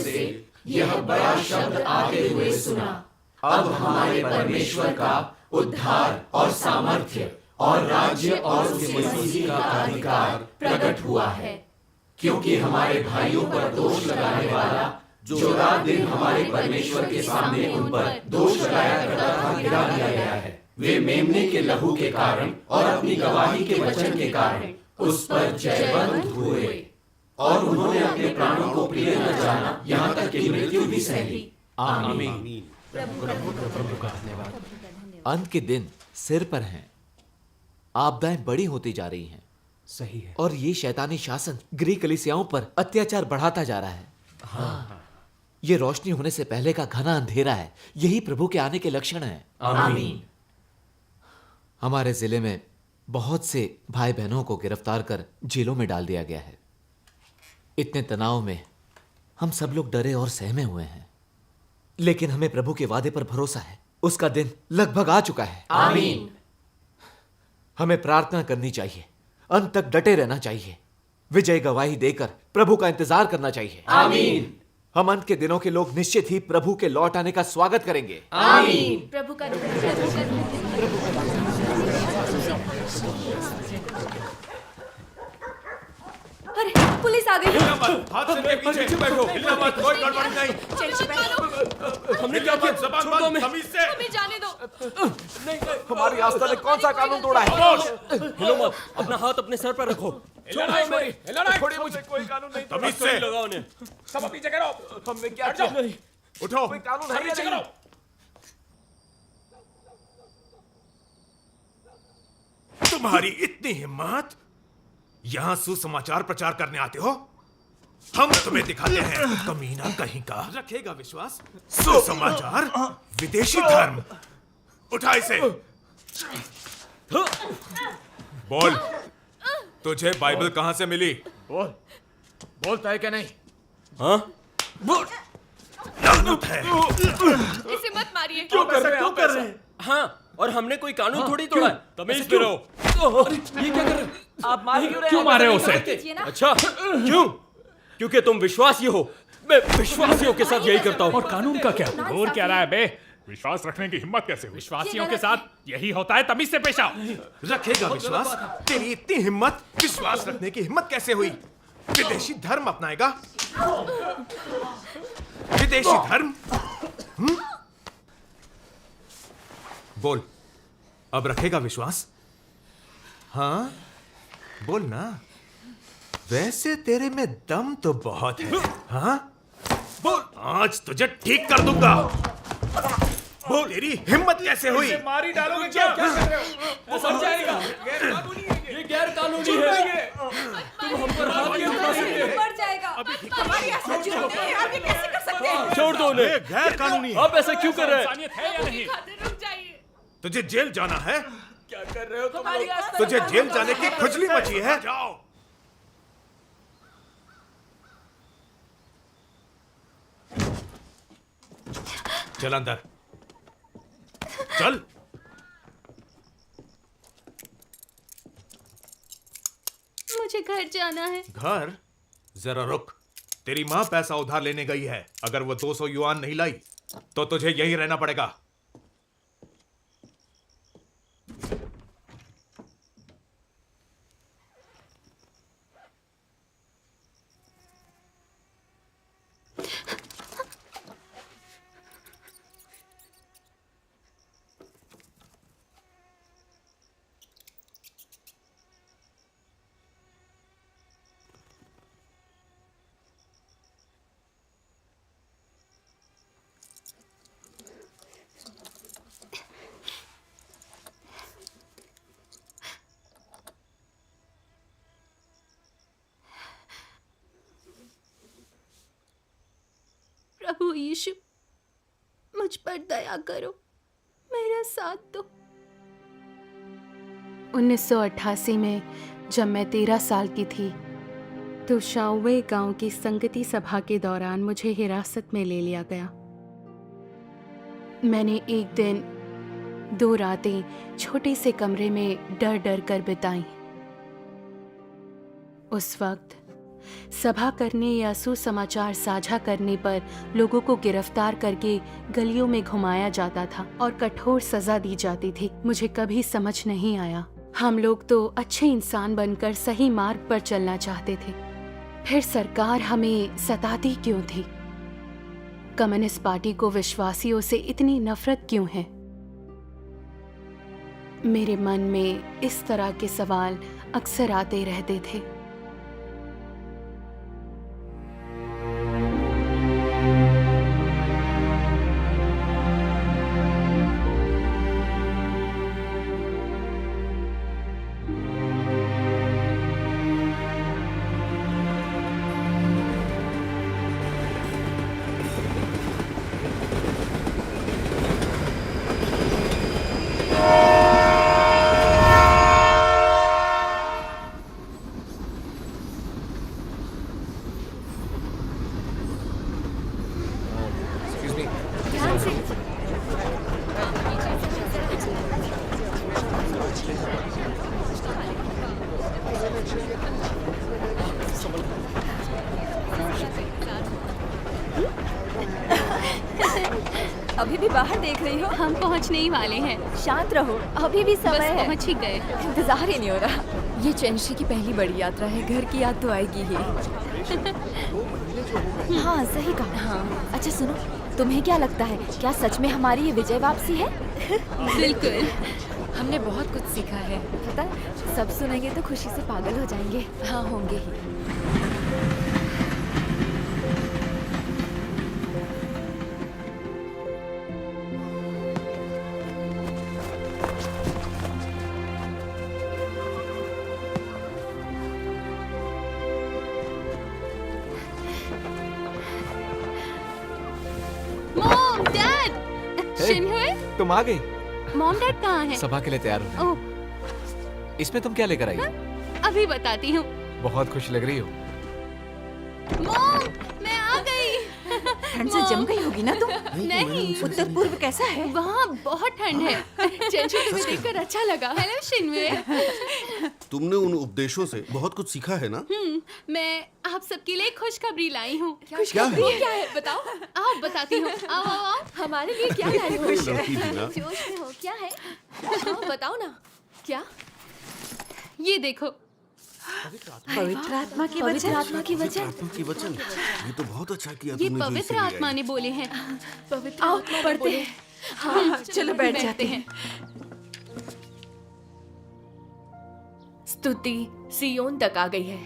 से यह बड़ा शब्द आते हुए सुना, अब हमारे परमेश्वर का उद्धार और सामर्थ्य और राज्य और उसके मसीह का अधिकार प्रकट हुआ है। क्योंकि हमारे भाइयों पर दोष लगाने वाला जो रात दिन हमारे परमेश्वर के सामने उन पर दोष लगाया करता था, गिरा दिया गया है। वे मेमने के लहू के कारण और अपनी गवाही के वचन के कारण उस पर जयवंत हुए, और उन्होंने अपने प्राणों को प्रिय न जाना, यहाँ तक कि मृत्यु भी सह ली। आमीन। प्रभु का धन्यवाद। अंत के दिन सिर पर हैं, आपदाएं बड़ी होती जा रही हैं। सही है। और ये शैतानी शासन ग्रीक कलीसियाओं पर अत्याचार बढ़ाता जा रहा है। हाँ। ये रोशनी होने से पहले का घना अंधेरा है। यही प्रभु के आने के लक्षण हैं। आमीन। हमारे जिले में बहुत से भाई बहनों को गिरफ्तार कर जेलों में डाल दिया गया है। इतने तनाव में हम सब लोग डरे और सहमे हुए हैं, लेकिन हमें प्रभु के वादे पर भरोसा है। उसका दिन लगभग आ चुका है। आमीन। हमें प्रार्थना करनी चाहिए, अंत तक डटे रहना चाहिए, विजय गवाही देकर प्रभु का इंतजार करना चाहिए। आमीन। हम अंत के दिनों के लोग निश्चित ही प्रभु के लौट आने का स्वागत करेंगे। आमीन। प्रभु का अरे पुलिस आ गई। हाथ से पीछे बैठो, हिलना मत, कोई गड़बड़ी नहीं। हमने क्या किया? जबान बंद, तमीज से। हमें जाने दो। हमारी आस्था ने कौन सा कानून तोड़ा है? हिलो मत, अपना हाथ अपने सर पर रखो। छोड़िए मुझे, कोई कानून नहीं। तमीज से लगाओ उन्हें। सब पीछे करो। हमने क्या किया? उठो, कोई कानून है या नीचे नहीं? करो। तुम्हारी इतनी हिम्मत, यहाँ सुसमाचार प्रचार करने आते हो? हम तुम्हें दिखाते हैं, कमीना कहीं का। रखेगा विश्वास? सुसमाचार, विदेशी धर्म। उठा इसे। बोल, तुझे बाइबल कहाँ से मिली? बोलता है क्या नहीं? हाँ? लानत है। इसे मत मारिए। क्यों कर रहे हैं? हाँ, और हमने कोई कानून थोड़ी तोड़ा है। तमीज में रहो। ये क्या कर रहे हैं? आप मार क्यों रहे हैं? क्यों मारे उसे? अच्छा, क्यों? क्योंकि तुम विश्वासी हो। मैं विश्वासियों के साथ यही करता हूँ। और कानून का क्या? और क्या रहा है बे? विश्वास रखने की हिम्मत कैसे हुई? विश्वासियों के साथ यही होता है, तमीज से पेश आओ। रखेगा विश्वास? तेरी इतनी हिम्मत, विश्वास रखने की हिम्मत कैसे हुई? विदेशी धर्म अपनाएगा? विदेशी धर्म? बोल, अब रखेगा विश्वास? हाँ, बोल ना। वैसे तेरे में दम तो बहुत है। हाँ, बोल, आज तुझे ठीक कर दूंगा। बोल, तेरी हिम्मत कैसे हुई? मार ही डालोगे क्या? क्या कर रहे हो? समझ जाएगा। ये गैर कानूनी है। तुम हम पर हाथ क्यों उठा सकते हो? मर जाएगा। हमारी आस्था झूठी है, आप ये कैसे कर सकते हैं? छोड़ दो उन्हें। गैर कानूनी है। आप ऐसा क्यों कर रहे हैं? इंसानियत है या नहीं? रुक जाइए। तुझे जेल जाना है? क्या कर रहे हो तुम हमारी लोग? आस्था तुझे जेल जाने की खुजली मची है? जाओ। चल अंदर, चल। मुझे घर जाना है। घर? जरा रुक। तेरी माँ पैसा उधार लेने गई है। अगर वो 200 युआन नहीं लाई तो तुझे यही रहना पड़ेगा। प्रभु यीशु, मुझ पर दया करो, मेरा साथ दो। 1988 में जब मैं 13 साल की थी तो शाओवे गांव की संगति सभा के दौरान मुझे हिरासत में ले लिया गया। मैंने एक दिन 2 रातें छोटे से कमरे में डर डर कर बिताई। उस वक्त सभा करने या सुसमाचार साझा करने पर लोगों को गिरफ्तार करके गलियों में घुमाया जाता था और कठोर सजा दी जाती थी। मुझे कभी समझ नहीं आया। हम लोग तो अच्छे इंसान बनकर सही मार्ग पर चलना चाहते थे, फिर सरकार हमें सताती क्यों थी? कम्युनिस्ट पार्टी को विश्वासियों से इतनी नफरत क्यों है? मेरे मन में इस तरह के सवाल अक्सर आते रहते थे। अभी भी बाहर देख रही हो? हम पहुंचने ही वाले हैं। शांत रहो, अभी भी समय बस है। पहुंच ही गए। इंतजार ही नहीं हो रहा। ये चेंशी की पहली बड़ी यात्रा है, घर की याद तो आएगी ही। हाँ सही कहा। हाँ अच्छा सुनो, तुम्हें क्या लगता है, क्या सच में हमारी ये विजय वापसी है? बिल्कुल। हमने बहुत कुछ सीखा है, पता है? सब सुनेंगे तो खुशी से पागल हो जाएंगे। हाँ होंगे ही। मॉम, डैड, शिनहुए, तुम आ गई? मॉम डैड कहाँ हैं? सभा के लिए तैयार हो? ओह, इसमें तुम क्या लेकर आई? अभी बताती हूँ। बहुत खुश लग रही हो। मॉम, मैं आ गई। ठंड से जम गई होगी ना तुम? नहीं, उत्तर पूर्व कैसा है? वहाँ बहुत ठंड है। चेंशी, तुम्हें देखकर अच्छा लगा। हेलो शिनहुए। तुमने उन उपदेशों से बहुत कुछ सीखा है ना? मैं आप सबके लिए खुशखबरी लाई हूँ। क्या है? क्या है बताओ? आओ बताती हूँ। आओ आओ आओ। हमारे लिए क्या लाई हो? लड़की थी ना? जोश में हो, क्या है? हाँ, बताओ ना क्या? ये देखो। पवित्र आत्मा की वचन। आत्मा की वचन। आत्मा की वचन। ये तो बहुत अच्छा किया ये तुमने जो पवित्र इसे ले आत्मा आई। ने बोले हैं। पवित्र आत्मा पढ़ते हैं। हाँ चलो बैठ जाते हैं। स्तुति सियोन तक आ गई है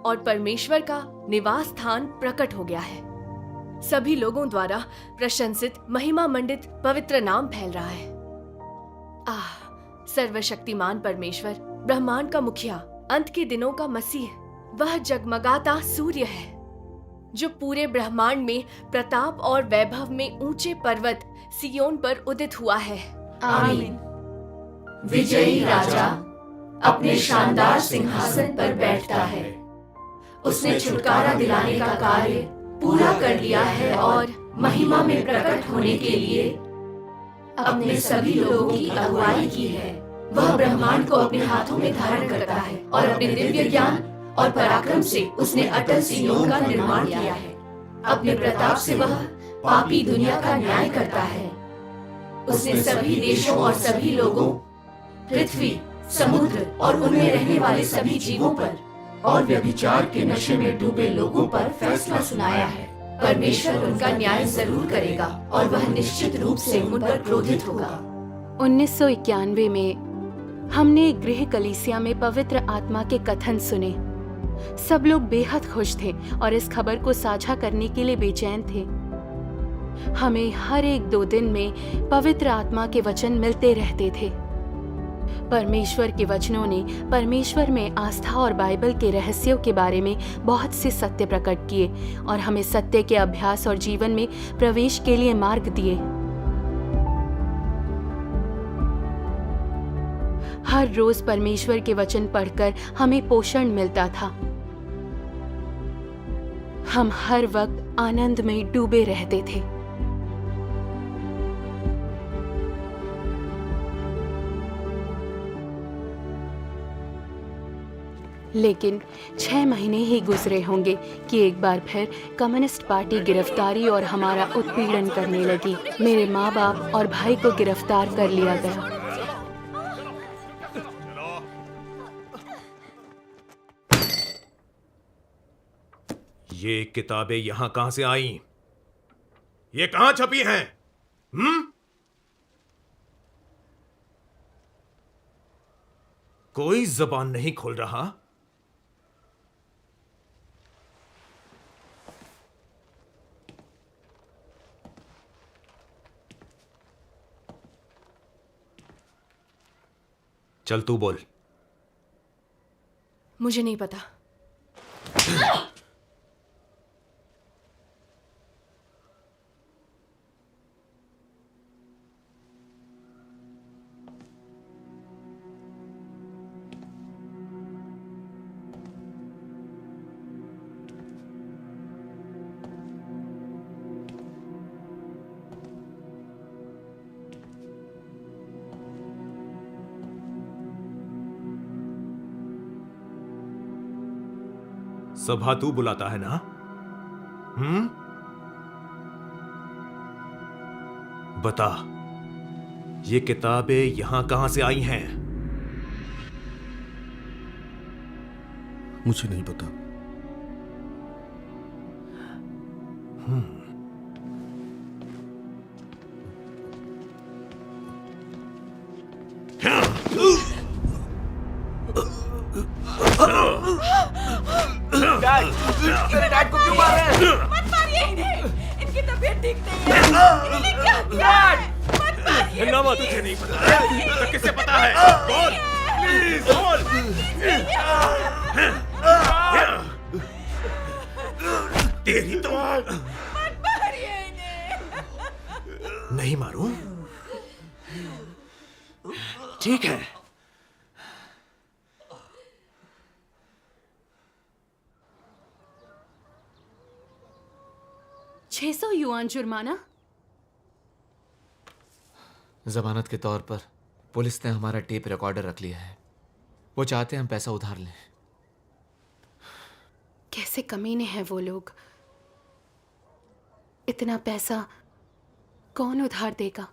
और परमेश्वर का निवास स्थान प्रकट हो गया है। सभी लोगों द्वारा प्रशंसित महिमा मंडित पवित्र नाम फैल रहा है। सर्वशक्तिमान परमेश्वर, ब्रह्मांड का मुखिया, अंत के दिनों का मसीह, वह जगमगाता सूर्य है जो पूरे ब्रह्मांड में प्रताप और वैभव में ऊंचे पर्वत सियोन पर उदित हुआ है। आमीन। विजयी राजा अपने शानदार सिंहासन पर बैठता है। उसने छुटकारा दिलाने का कार्य पूरा कर लिया है और महिमा में प्रकट होने के लिए अपने सभी लोगों की अगुवाई की है। वह ब्रह्मांड को अपने हाथों में धारण करता है और अपने दिव्य ज्ञान और पराक्रम से उसने अटल सियोन का निर्माण किया है। अपने प्रताप से वह पापी दुनिया का न्याय करता है। उसने सभी देशों और सभी लोगों, पृथ्वी, समुद्र और उनमें रहने वाले सभी जीवों पर और व्यभिचार के नशे में डूबे लोगों पर फैसला सुनाया है। परमेश्वर उनका न्याय जरूर करेगा और वह निश्चित रूप से उन पर क्रोधित होगा। 1991 में हमने गृह कलीसिया में पवित्र आत्मा के कथन सुने। सब लोग बेहद खुश थे और इस खबर को साझा करने के लिए बेचैन थे। हमें हर 1-2 दिन में पवित्र आत्मा के वचन मिलते रहते थे। परमेश्वर के वचनों ने परमेश्वर में आस्था और बाइबल के रहस्यों के बारे में बहुत से सत्य प्रकट किए और हमें सत्य के अभ्यास और जीवन में प्रवेश के लिए मार्ग दिए। हर रोज परमेश्वर के वचन पढ़कर हमें पोषण मिलता था। हम हर वक्त आनंद में डूबे रहते थे। लेकिन 6 महीने ही गुजरे होंगे कि एक बार फिर कम्युनिस्ट पार्टी गिरफ्तारी और हमारा उत्पीड़न करने लगी। मेरे माँ बाप और भाई को गिरफ्तार कर लिया गया। ये किताबें यहां कहां से आई? ये कहां छपी हैं? कोई जबान नहीं खोल रहा। चल तू बोल। मुझे नहीं पता। सभा तू बुलाता है ना? बता, ये किताबें यहां कहां से आई हैं? मुझे नहीं पता। मेरे डैड को क्यों मार रहे हैं? मत मारिए इन्हें, इनकी तबीयत ठीक नहीं है। इन्होंने क्या किया है? मत मारिए। ना तुझे नहीं पता तो किसे पता है? बोल प्लीज बोल। तेरी तो मत मारिए इन्हें। नहीं मारूं? ठीक है। 600 युआन जुर्माना। जमानत के तौर पर पुलिस ने हमारा टेप रिकॉर्डर रख लिया है। वो चाहते हैं हम पैसा उधार लें। कैसे कमीने हैं वो लोग। इतना पैसा कौन उधार देगा?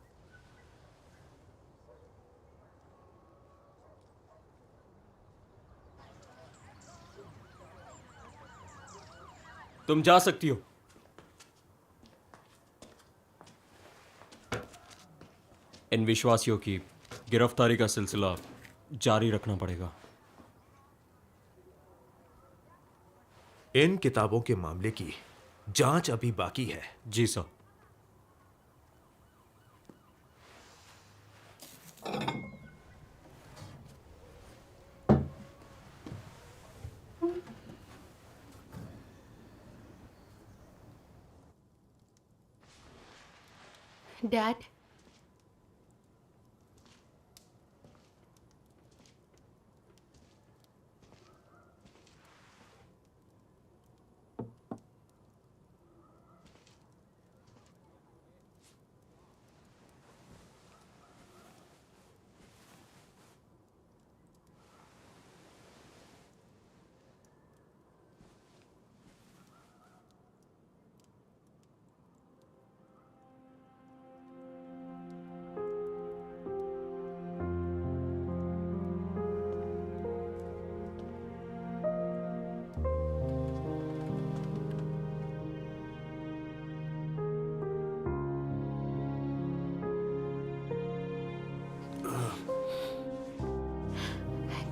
तुम जा सकती हो। इन विश्वासियों की गिरफ्तारी का सिलसिला जारी रखना पड़ेगा। इन किताबों के मामले की जांच अभी बाकी है। जी सर। डैड,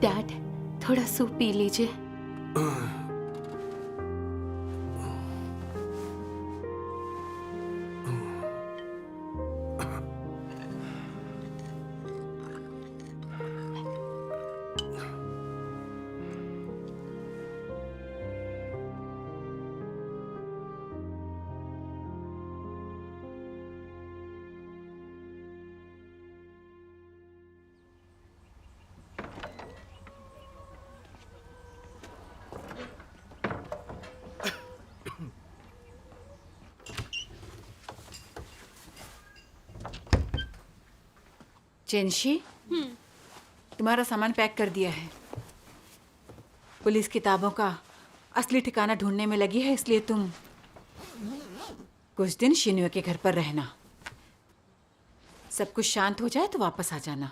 डैड थोड़ा सूप पी लीजिए। चेंशी, तुम्हारा सामान पैक कर दिया है। पुलिस किताबों का असली ठिकाना ढूंढने में लगी है, इसलिए तुम कुछ दिन शिन्यो के घर पर रहना। सब कुछ शांत हो जाए तो वापस आ जाना।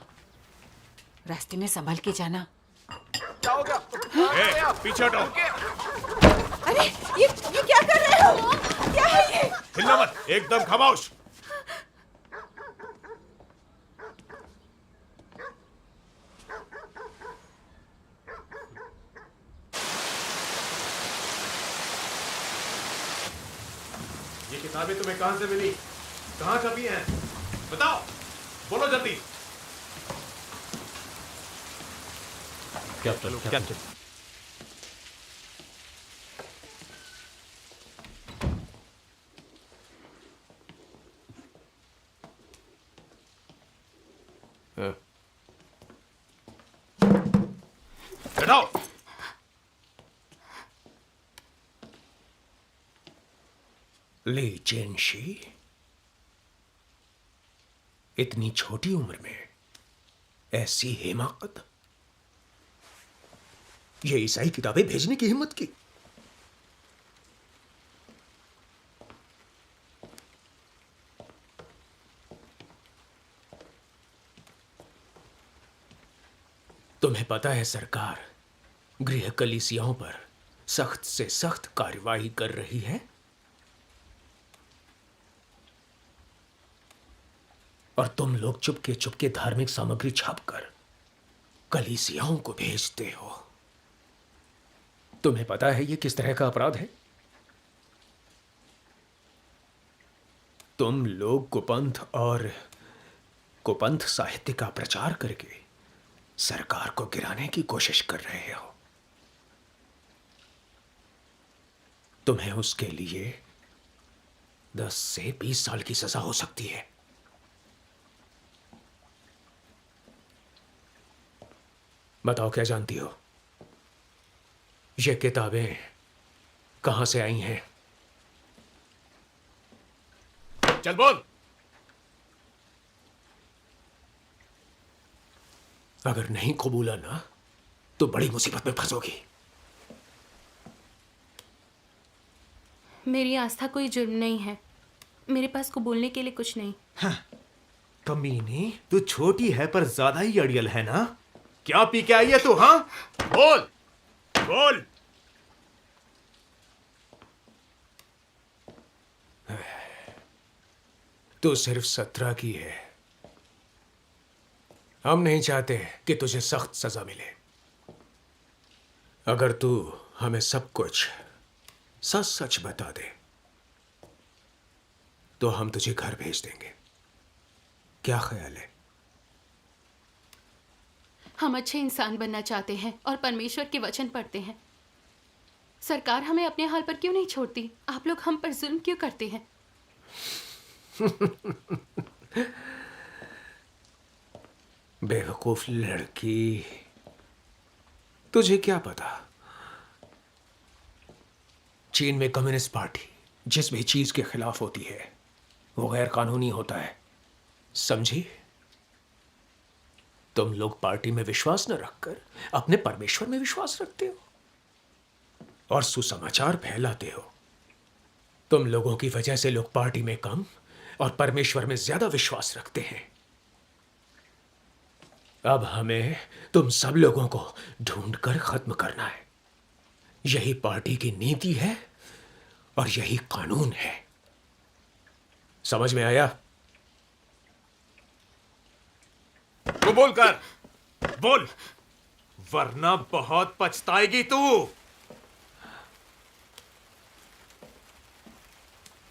रास्ते में संभल के जाना। क्या हो गया? पीछे हटो। अरे ये क्या कर रहे हो? क्या है ये? हिलना मत, एकदम खामोश। ये किताबें तुम्हें कहां से मिली? कहां छपी हैं? बताओ, बोलो जल्दी। कैप्टन। बैठाओ। ली चेनशी, इतनी छोटी उम्र में ऐसी हिमाकत, ये ईसाई किताबें भेजने की हिम्मत की। तुम्हें पता है सरकार गृह कलीसियाओं पर सख्त से सख्त कार्यवाही कर रही है, और तुम लोग चुपके चुपके धार्मिक सामग्री छापकर कलीसियाओं को भेजते हो। तुम्हें पता है ये किस तरह का अपराध है? तुम लोग कुपंथ साहित्य का प्रचार करके सरकार को गिराने की कोशिश कर रहे हो। तुम्हें उसके लिए 10 से 20 साल की सजा हो सकती है। बताओ क्या जानती हो? ये किताबें कहां से आई हैं? चल बोल। अगर नहीं कबूला ना तो बड़ी मुसीबत में फंसोगी। मेरी आस्था कोई जुर्म नहीं है। मेरे पास को बोलने के लिए कुछ नहीं। कमीनी, तू छोटी है पर ज्यादा ही अड़ियल है ना? क्या पी के आई है तू? हाँ, बोल बोल। तू सिर्फ 17 की है। हम नहीं चाहते कि तुझे सख्त सजा मिले। अगर तू हमें सब कुछ सच सच बता दे तो हम तुझे घर भेज देंगे। क्या ख्याल है? हम अच्छे इंसान बनना चाहते हैं और परमेश्वर के वचन पढ़ते हैं। सरकार हमें अपने हाल पर क्यों नहीं छोड़ती? आप लोग हम पर जुल्म क्यों करते हैं? बेवकूफ लड़की, तुझे क्या पता? चीन में कम्युनिस्ट पार्टी जिस भी चीज के खिलाफ होती है वो गैर कानूनी होता है, समझी? तुम लोग पार्टी में विश्वास न रखकर अपने परमेश्वर में विश्वास रखते हो और सुसमाचार फैलाते हो। तुम लोगों की वजह से लोग पार्टी में कम और परमेश्वर में ज्यादा विश्वास रखते हैं। अब हमें तुम सब लोगों को ढूंढकर खत्म करना है। यही पार्टी की नीति है और यही कानून है। समझ में आया? तू बोल कर, बोल, वरना बहुत पछताएगी तू।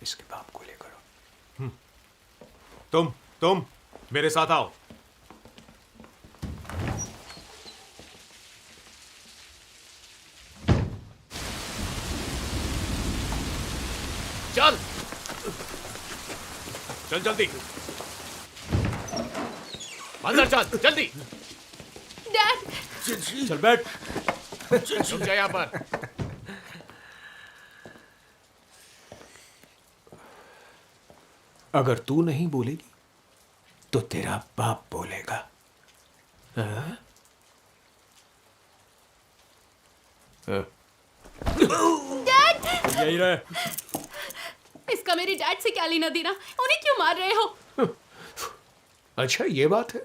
इसके बाप को ले करो। तुम मेरे साथ आओ। चल चल जल्दी, अंदर चल जल्दी। डैड, चल बैठ, रुक जा यहाँ पर। अगर तू नहीं बोलेगी तो तेरा बाप बोलेगा। हाँ? यही रहे। इसका मेरे डैड से क्या लेना देना? उन्हें क्यों मार रहे हो? अच्छा ये बात है।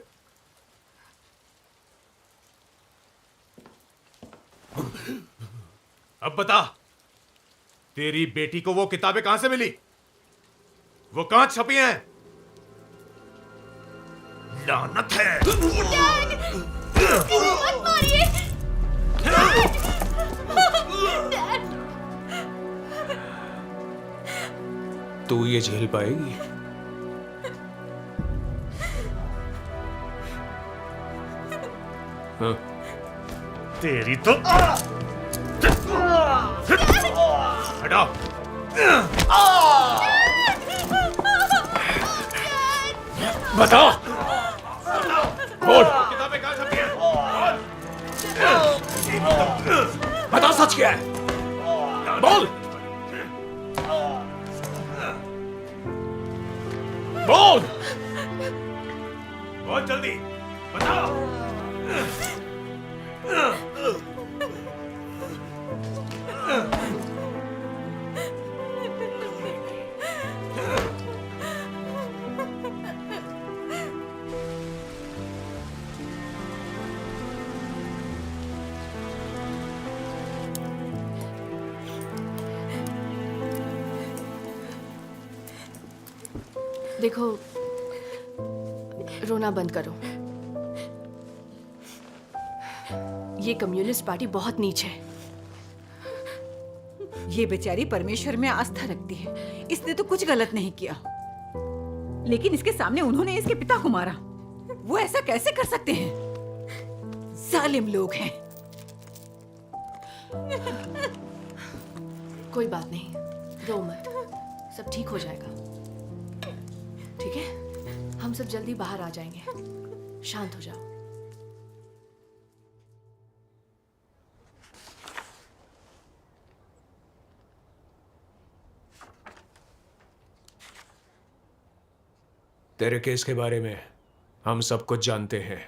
अब बता, तेरी बेटी को वो किताबें कहां से मिली? वो कहां छपी हैं? लानत है। मत मारिए। डैड, तू ये झेल पाएगी? हाँ। तेरी तो हटाओ। बता, बोल, किताबें कहां छपी हैं? बता सच क्या है? बोल, बोल, बहुत जल्दी बताओ। देखो, रोना बंद करो। ये कम्युनिस्ट पार्टी बहुत नीच है। ये बेचारी परमेश्वर में आस्था रखती है। इसने तो कुछ गलत नहीं किया, लेकिन इसके सामने उन्होंने इसके पिता को मारा। वो ऐसा कैसे कर सकते हैं? जालिम लोग हैं। कोई बात नहीं, रो मत, सब ठीक हो जाएगा। ठीक है, हम सब जल्दी बाहर आ जाएंगे। शांत हो जाओ। तेरे केस के बारे में हम सब कुछ जानते हैं।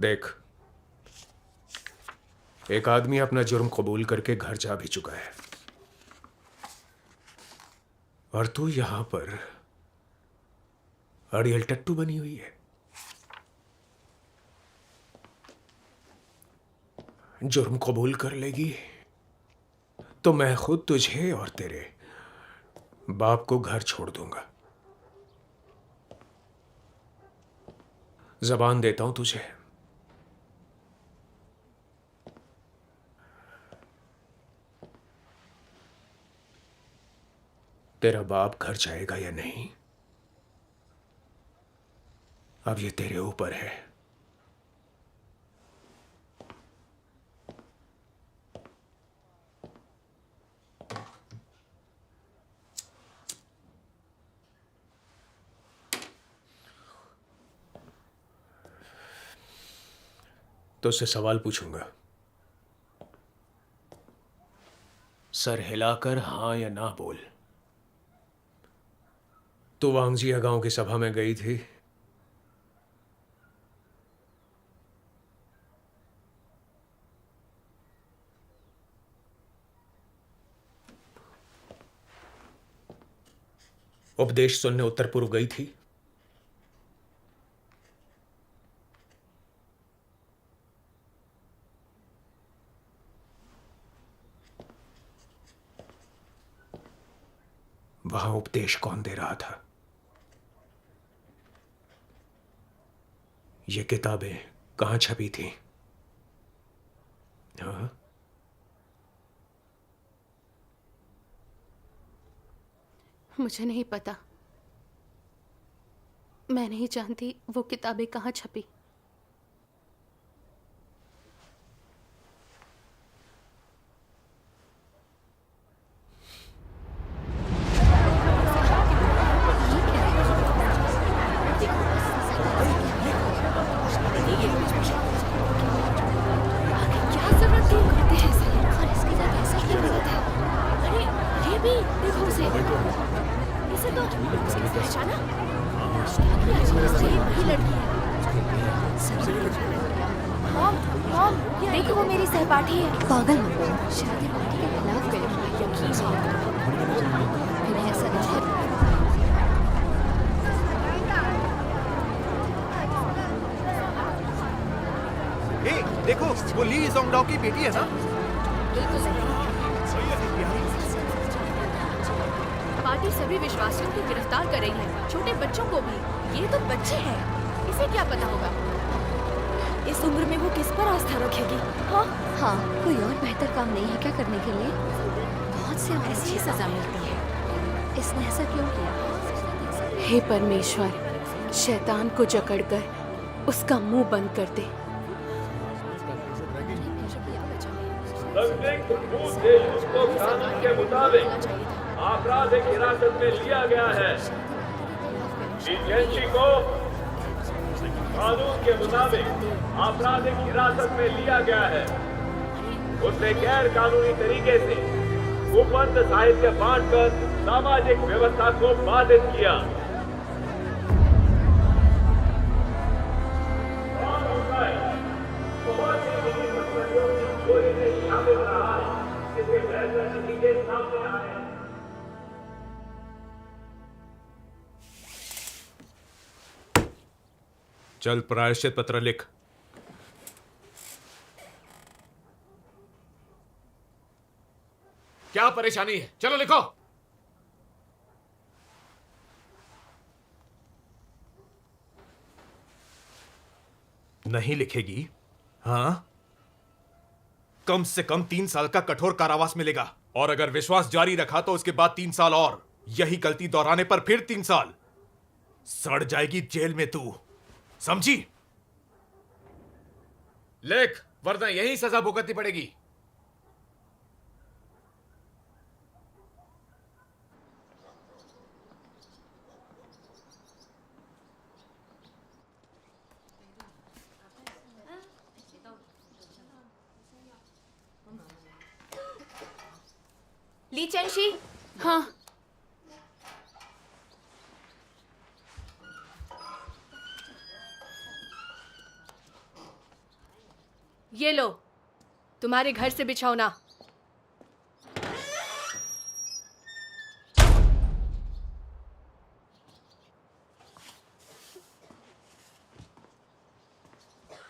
देख, एक आदमी अपना जुर्म कबूल करके घर जा भी चुका है, और तू यहां पर अड़ियल टट्टू बनी हुई है। जुर्म कबूल कर लेगी तो मैं खुद तुझे और तेरे बाप को घर छोड़ दूंगा। जबान देता हूं तुझे। तेरा बाप घर जाएगा या नहीं, अब ये तेरे ऊपर है। तो उससे सवाल पूछूंगा, सर हिलाकर हां या ना बोल। तू वांगजिया गांव की सभा में गई थी? उपदेश सुनने उत्तर पूर्व गई थी? वहां उपदेश कौन दे रहा था? ये किताबें कहां छपी थी? हाँ? मुझे नहीं पता। मैं नहीं जानती वो किताबें कहाँ छपी। क्या जरूरत क्यों करते हैं ऐसा? और इसके साथ ऐसा क्या बात है? अरे ये भी देखो उसे, इसे तो उसने पहचाना। ये वही लड़की है। देखो वो मेरी सहपाठी है। पागल मत बनो। शादी पार्टी के खिलाफ गए। इन्हें ऐसा नहीं है। ए, देखो वो ली जोंगडाओ की बेटी है ना? बिल्कुल सही। पार्टी सभी विश्वासियों को गिरफ्तार कर रही है, छोटे बच्चों को भी। ये तो बच्चे हैं, इसे क्या पता होगा? इस उम्र में वो किस पर आस्था रखेगी? हाँ हाँ, कोई और बेहतर काम नहीं है क्या करने के लिए? बहुत से ऐसी ही सजा मिलती है। इसने ऐसा क्यों किया? हे परमेश्वर, शैतान को जकड़कर उसका मुंह बंद कर दे। संदिग्ध भूत देशमुख को कानून के मुताबिक आपराधिक हिरासत में लिया गया है। लीजेंसी को कानून के मुताबिक आपराधिक हिरासत में लिया गया है। उसने गैर कानूनी तरीके से उपबंध साहित्य बांटकर सामाजिक व्यवस्था को बाधित किया। बहुत ही चोरी में शामिल रहा है, इसके बेहतर नतीजे सामने आए हैं। चल प्रायश्चित पत्र लिख। क्या परेशानी है? चलो लिखो। नहीं लिखेगी? हाँ, कम से कम 3 साल का कठोर कारावास मिलेगा, और अगर विश्वास जारी रखा तो उसके बाद 3 साल और। यही गलती दोहराने पर फिर 3 साल। सड़ जाएगी जेल में तू, समझी? लिख, वरना यही सजा भुगतनी पड़ेगी। ली चेंशी, हाँ, ये लो, तुम्हारे घर से बिछौना।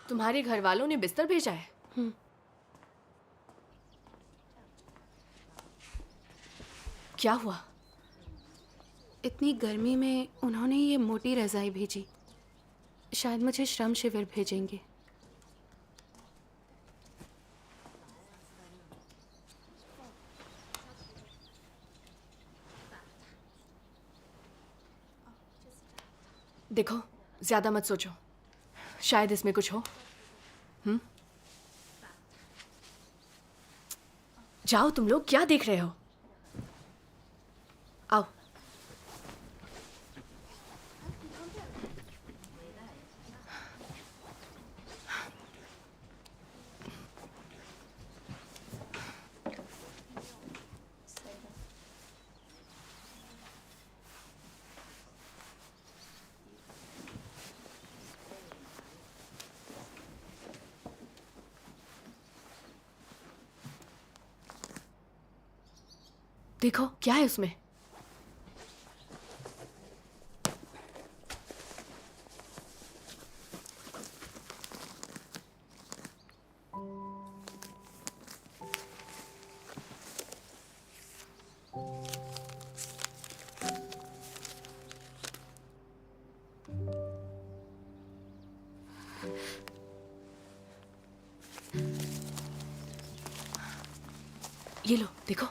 तुम्हारे घर वालों ने बिस्तर भेजा है। क्या हुआ? इतनी गर्मी में उन्होंने ये मोटी रजाई भेजी। शायद मुझे श्रम शिविर भेजेंगे। देखो, ज्यादा मत सोचो, शायद इसमें कुछ हो। जाओ, तुम लोग क्या देख रहे हो? आओ। देखो, क्या है उसमें? ये लो, देखो।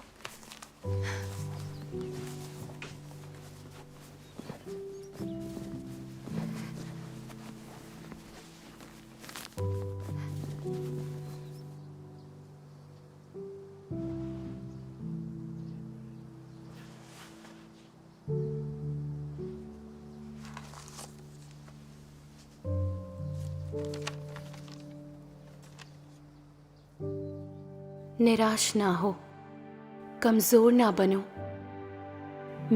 निराश ना हो, कमजोर ना बनो।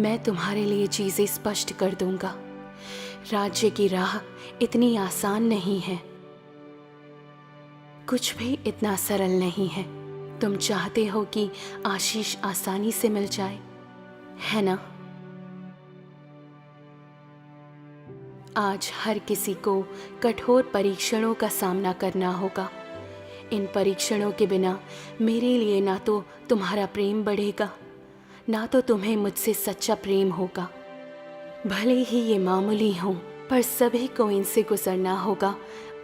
मैं तुम्हारे लिए चीजें स्पष्ट कर दूंगा। राज्य की राह इतनी आसान नहीं है। कुछ भी इतना सरल नहीं है। तुम चाहते हो कि आशीष आसानी से मिल जाए, है ना? आज हर किसी को कठोर परीक्षणों का सामना करना होगा। इन परीक्षणों के बिना मेरे लिए ना तो तुम्हारा प्रेम बढ़ेगा, ना तो तुम्हें मुझसे सच्चा प्रेम होगा। भले ही ये मामूली हों, पर सभी को इनसे गुजरना होगा।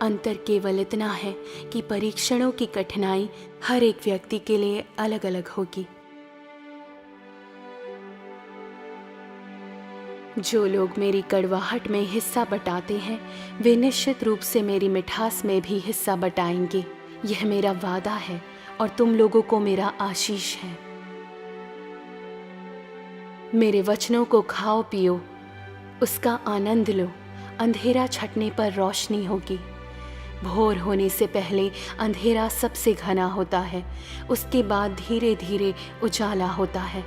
अंतर केवल इतना है कि परीक्षणों की कठिनाई हर एक व्यक्ति के लिए अलग अलग होगी। जो लोग मेरी कड़वाहट में हिस्सा बटाते हैं, वे निश्चित रूप से मेरी मिठास में भी हिस्सा बटाएंगे। यह मेरा वादा है और तुम लोगों को मेरा आशीष है। मेरे वचनों को खाओ पियो, उसका आनंद लो। अंधेरा छटने पर रोशनी होगी। भोर होने से पहले अंधेरा सबसे घना होता है, उसके बाद धीरे धीरे उजाला होता है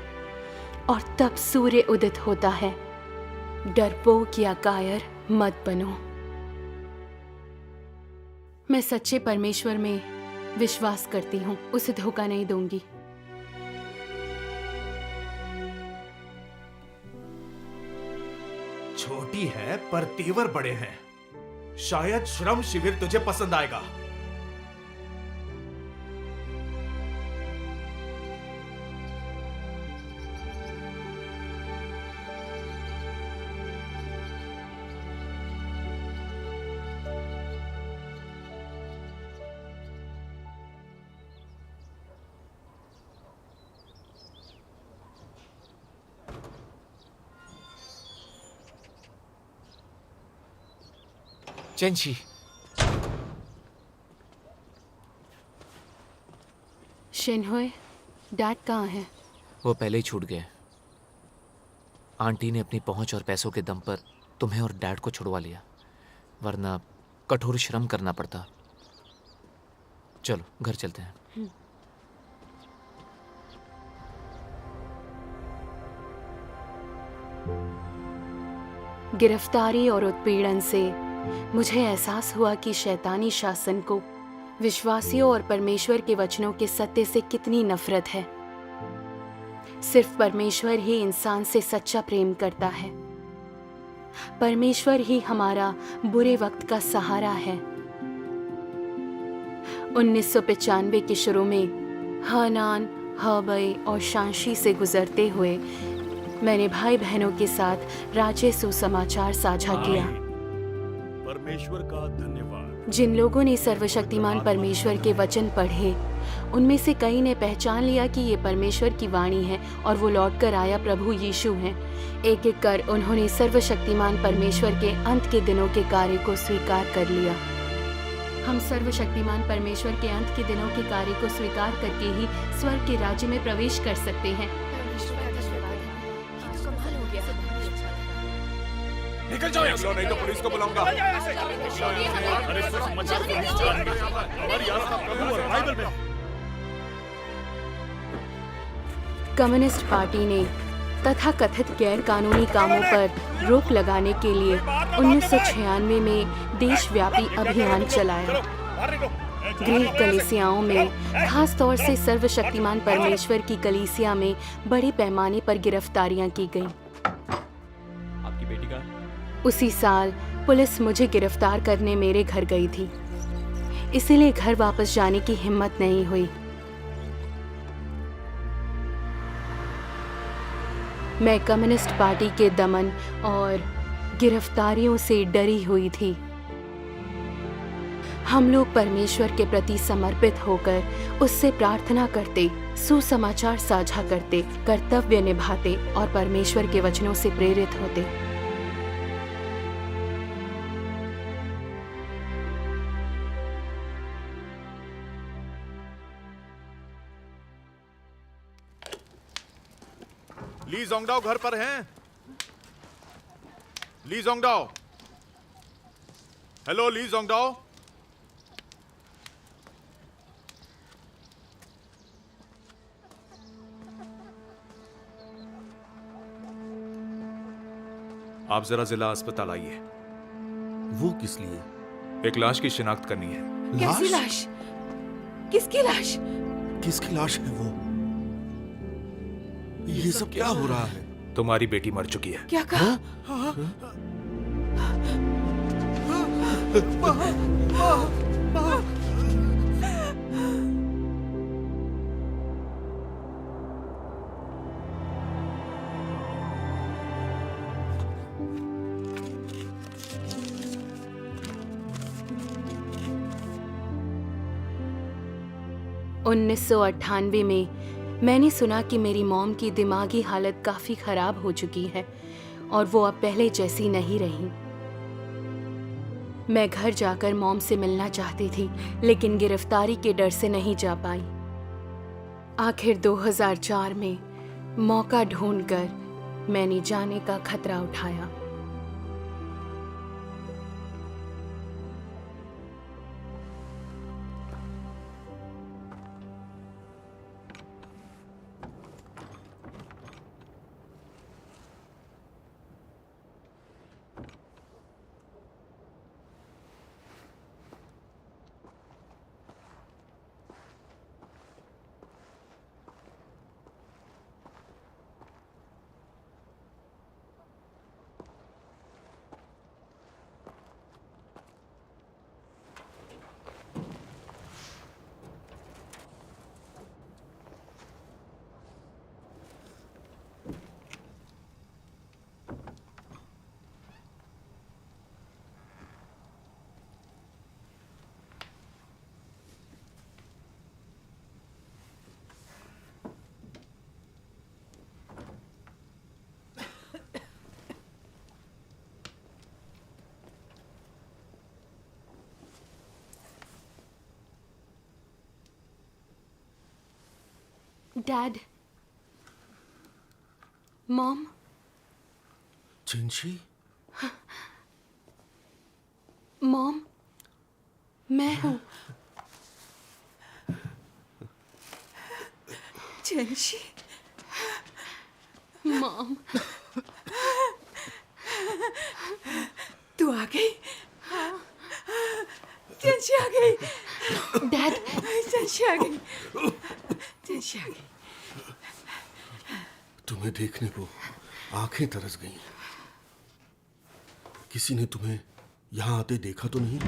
और तब सूर्य उदित होता है। डरपोक या कायर मत बनो। मैं सच्चे परमेश्वर में विश्वास करती हूँ, उसे धोखा नहीं दूंगी। छोटी है पर तेवर बड़े हैं। शायद श्रम शिविर तुझे पसंद आएगा। चेंची, शिनहुए, डैड कहाँ है? वो पहले ही छूट गए। आंटी ने अपनी पहुंच और पैसों के दम पर तुम्हें और डैड को छुड़वा लिया, वरना कठोर श्रम करना पड़ता। चलो घर चलते हैं। गिरफ्तारी और उत्पीड़न से मुझे एहसास हुआ कि शैतानी शासन को विश्वासियों और परमेश्वर के वचनों के सत्य से कितनी नफरत है। सिर्फ परमेश्वर ही इंसान से सच्चा प्रेम करता है। परमेश्वर ही हमारा बुरे वक्त का सहारा है। 1995 के शुरू में हानान, हबई और शांशी से गुजरते हुए मैंने भाई बहनों के साथ राज्य सुसमाचार साझा किया। परमेश्वर का धन्यवाद। जिन लोगों ने सर्वशक्तिमान परमेश्वर के वचन पढ़े, उनमें से कई ने पहचान लिया कि ये परमेश्वर की वाणी है और वो लौट कर आया प्रभु यीशु हैं। एक एक कर उन्होंने सर्वशक्तिमान परमेश्वर के अंत के दिनों के कार्य को स्वीकार कर लिया। हम सर्वशक्तिमान परमेश्वर के अंत के दिनों के कार्य को स्वीकार करके ही स्वर्ग के राज्य में प्रवेश कर सकते हैं। निकल जाओ यहाँ से, नहीं तो पुलिस को बुलाऊंगा। अरे सुसमाचार को नहीं जानते। हमारी आस्था प्रभु और बाइबल में। कम्युनिस्ट पार्टी ने तथाकथित गैर कानूनी कामों पर रोक लगाने के लिए 1996 में देशव्यापी अभियान चलाया। गृह कलीसियाओं में, खास तौर से सर्वशक्तिमान परमेश्वर की कलीसिया में बड़े पैमाने पर गिरफ्तारियां की गईं। आपकी बेटी का उसी साल पुलिस मुझे गिरफ्तार करने मेरे घर गई थी, इसीलिए घर वापस जाने की हिम्मत नहीं हुई। मैं कम्युनिस्ट पार्टी के दमन और गिरफ्तारियों से डरी हुई थी। हम लोग परमेश्वर के प्रति समर्पित होकर उससे प्रार्थना करते, सुसमाचार साझा करते, कर्तव्य निभाते और परमेश्वर के वचनों से प्रेरित होते। ली जोंगडाओ घर पर हैं? ली जोंगडाओ, हेलो ली जोंगडाओ। आप जरा जिला अस्पताल आइए। वो किस लिए? एक लाश की शिनाख्त करनी है। कैसी लाश? किसकी लाश? किसकी लाश है वो? ये सब क्या हो रहा है? तुम्हारी बेटी मर चुकी है। क्या कहा? उन्नीस 1998 में मैंने सुना कि मेरी मॉम की दिमागी हालत काफी खराब हो चुकी है और वो अब पहले जैसी नहीं रही। मैं घर जाकर मॉम से मिलना चाहती थी, लेकिन गिरफ्तारी के डर से नहीं जा पाई। आखिर 2004 में मौका ढूंढकर मैंने जाने का खतरा उठाया। डैड, मॉम, चिंशी, मॉम, मैं हूँ। चंशी, मॉम, तू आ गई? चंशी आ गई। डैड, चंशी आ गई। चंशी आ गई। तुम्हें देखने को आंखें तरस गईं। किसी ने तुम्हें यहाँ आते देखा तो नहीं?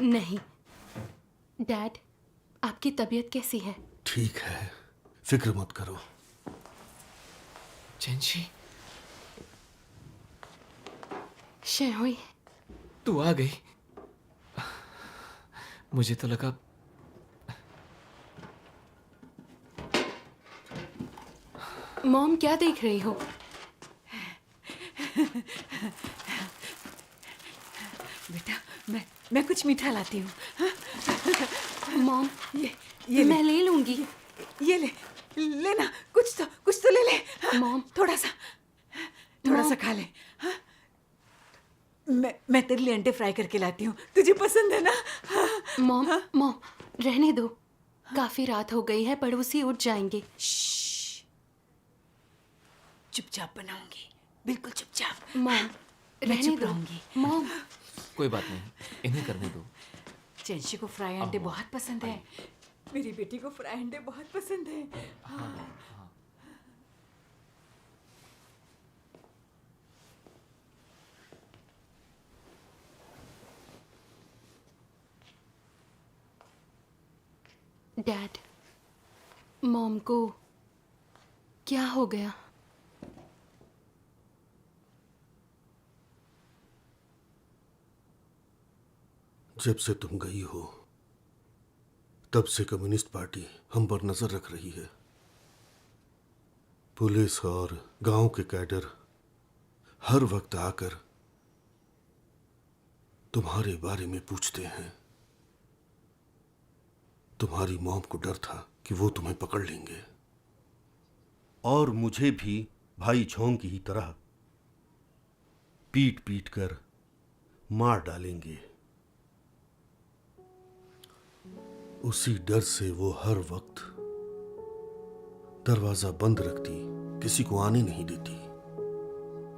नहीं। डैड, आपकी तबीयत कैसी है? ठीक है, फिक्र मत करो। चेंशी, शेहुई, तू आ गई। मुझे तो लगा मॉम, क्या देख रही हो? बेटा, मैं कुछ मीठा लाती हूँ। मॉम, ये मैं ले लूंगी। ये लेना, कुछ तो ले ले। मॉम, थोड़ा सा खा ले। हाँ? मैं तेरे लिए अंडे फ्राई करके लाती हूँ, तुझे पसंद है ना? मॉम, रहने दो। काफी रात हो गई है, पड़ोसी उठ जाएंगे। चुपचाप बनाऊंगी, बिल्कुल चुपचाप। मॉम, रहने दो। मॉम, कोई बात नहीं, इन्हें करने दो। चेंशी को फ्राई अंडे बहुत पसंद है। मेरी बेटी को फ्राई अंडे बहुत पसंद है। हाँ। डैड, मॉम को क्या हो गया? जब से तुम गई हो तब से कम्युनिस्ट पार्टी हम पर नजर रख रही है। पुलिस और गांव के कैडर हर वक्त आकर तुम्हारे बारे में पूछते हैं। तुम्हारी मॉम को डर था कि वो तुम्हें पकड़ लेंगे और मुझे भी भाई झोंग की ही तरह पीट पीट कर मार डालेंगे। उसी डर से वो हर वक्त दरवाजा बंद रखती, किसी को आने नहीं देती।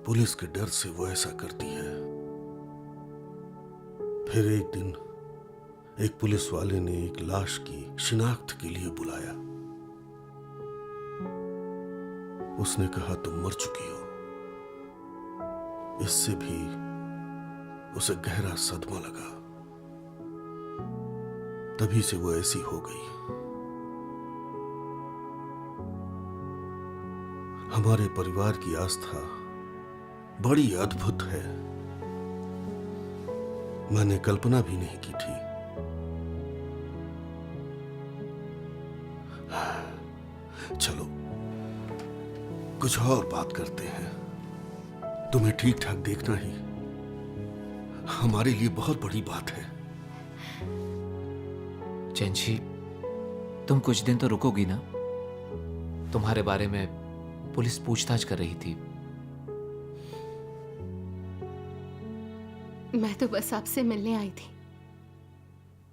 पुलिस के डर से वो ऐसा करती है। फिर एक दिन एक पुलिस वाले ने एक लाश की शिनाख्त के लिए बुलाया। उसने कहा तुम मर चुकी हो। इससे भी उसे गहरा सदमा लगा। तभी से वो ऐसी हो गई। हमारे परिवार की आस्था बड़ी अद्भुत है। मैंने कल्पना भी नहीं की थी। चलो कुछ और बात करते हैं। तुम्हें ठीक ठाक देखना ही हमारे लिए बहुत बड़ी बात है। चैंशी, तुम कुछ दिन तो रुकोगी ना? तुम्हारे बारे में पुलिस पूछताछ कर रही थी। मैं तो बस आपसे मिलने आई थी।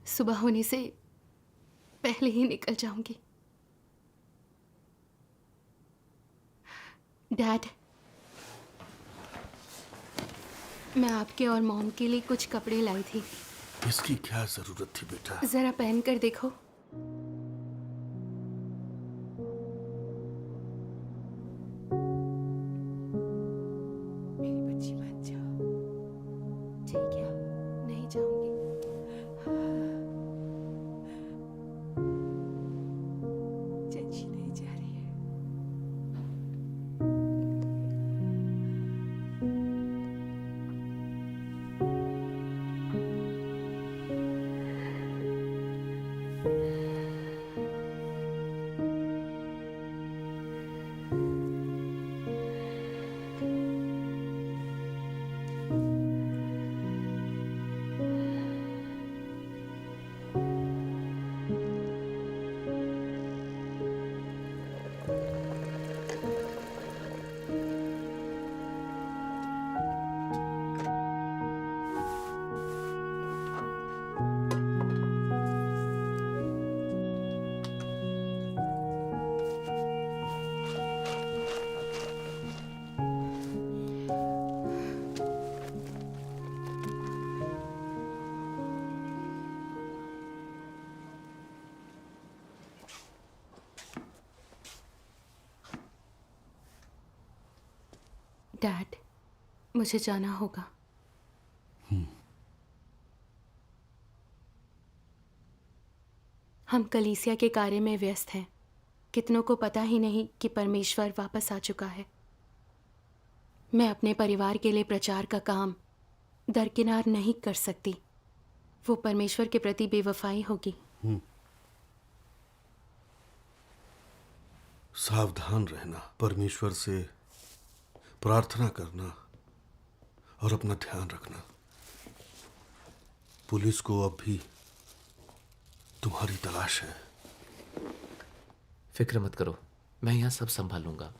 सुबह होने से पहले ही निकल जाऊंगी। डैड, मैं आपके और मॉम के लिए कुछ कपड़े लाई थी। इसकी क्या जरूरत थी बेटा? जरा पहन कर देखो। मेरी बच्ची मत जाओ। ठीक है, नहीं जाऊंगी। चंची नहीं जा रही है। डैड, मुझे जाना होगा। हम कलीसिया के कार्य में व्यस्त हैं। कितनों को पता ही नहीं कि परमेश्वर वापस आ चुका है। मैं अपने परिवार के लिए प्रचार का काम दरकिनार नहीं कर सकती। वो परमेश्वर के प्रति बेवफाई होगी। सावधान रहना, परमेश्वर से प्रार्थना करना और अपना ध्यान रखना। पुलिस को अब भी तुम्हारी तलाश है। फिक्र मत करो, मैं यहां सब संभाल लूंगा।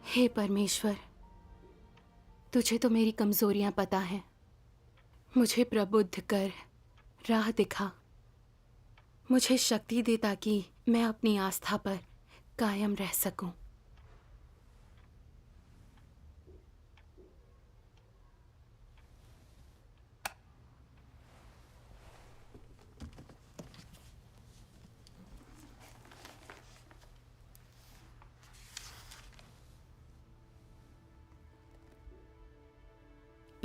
हे परमेश्वर, तुझे तो मेरी कमजोरियां पता है। मुझे प्रबुद्ध कर, राह दिखा, मुझे शक्ति दे ताकि मैं अपनी आस्था पर कायम रह सकूं।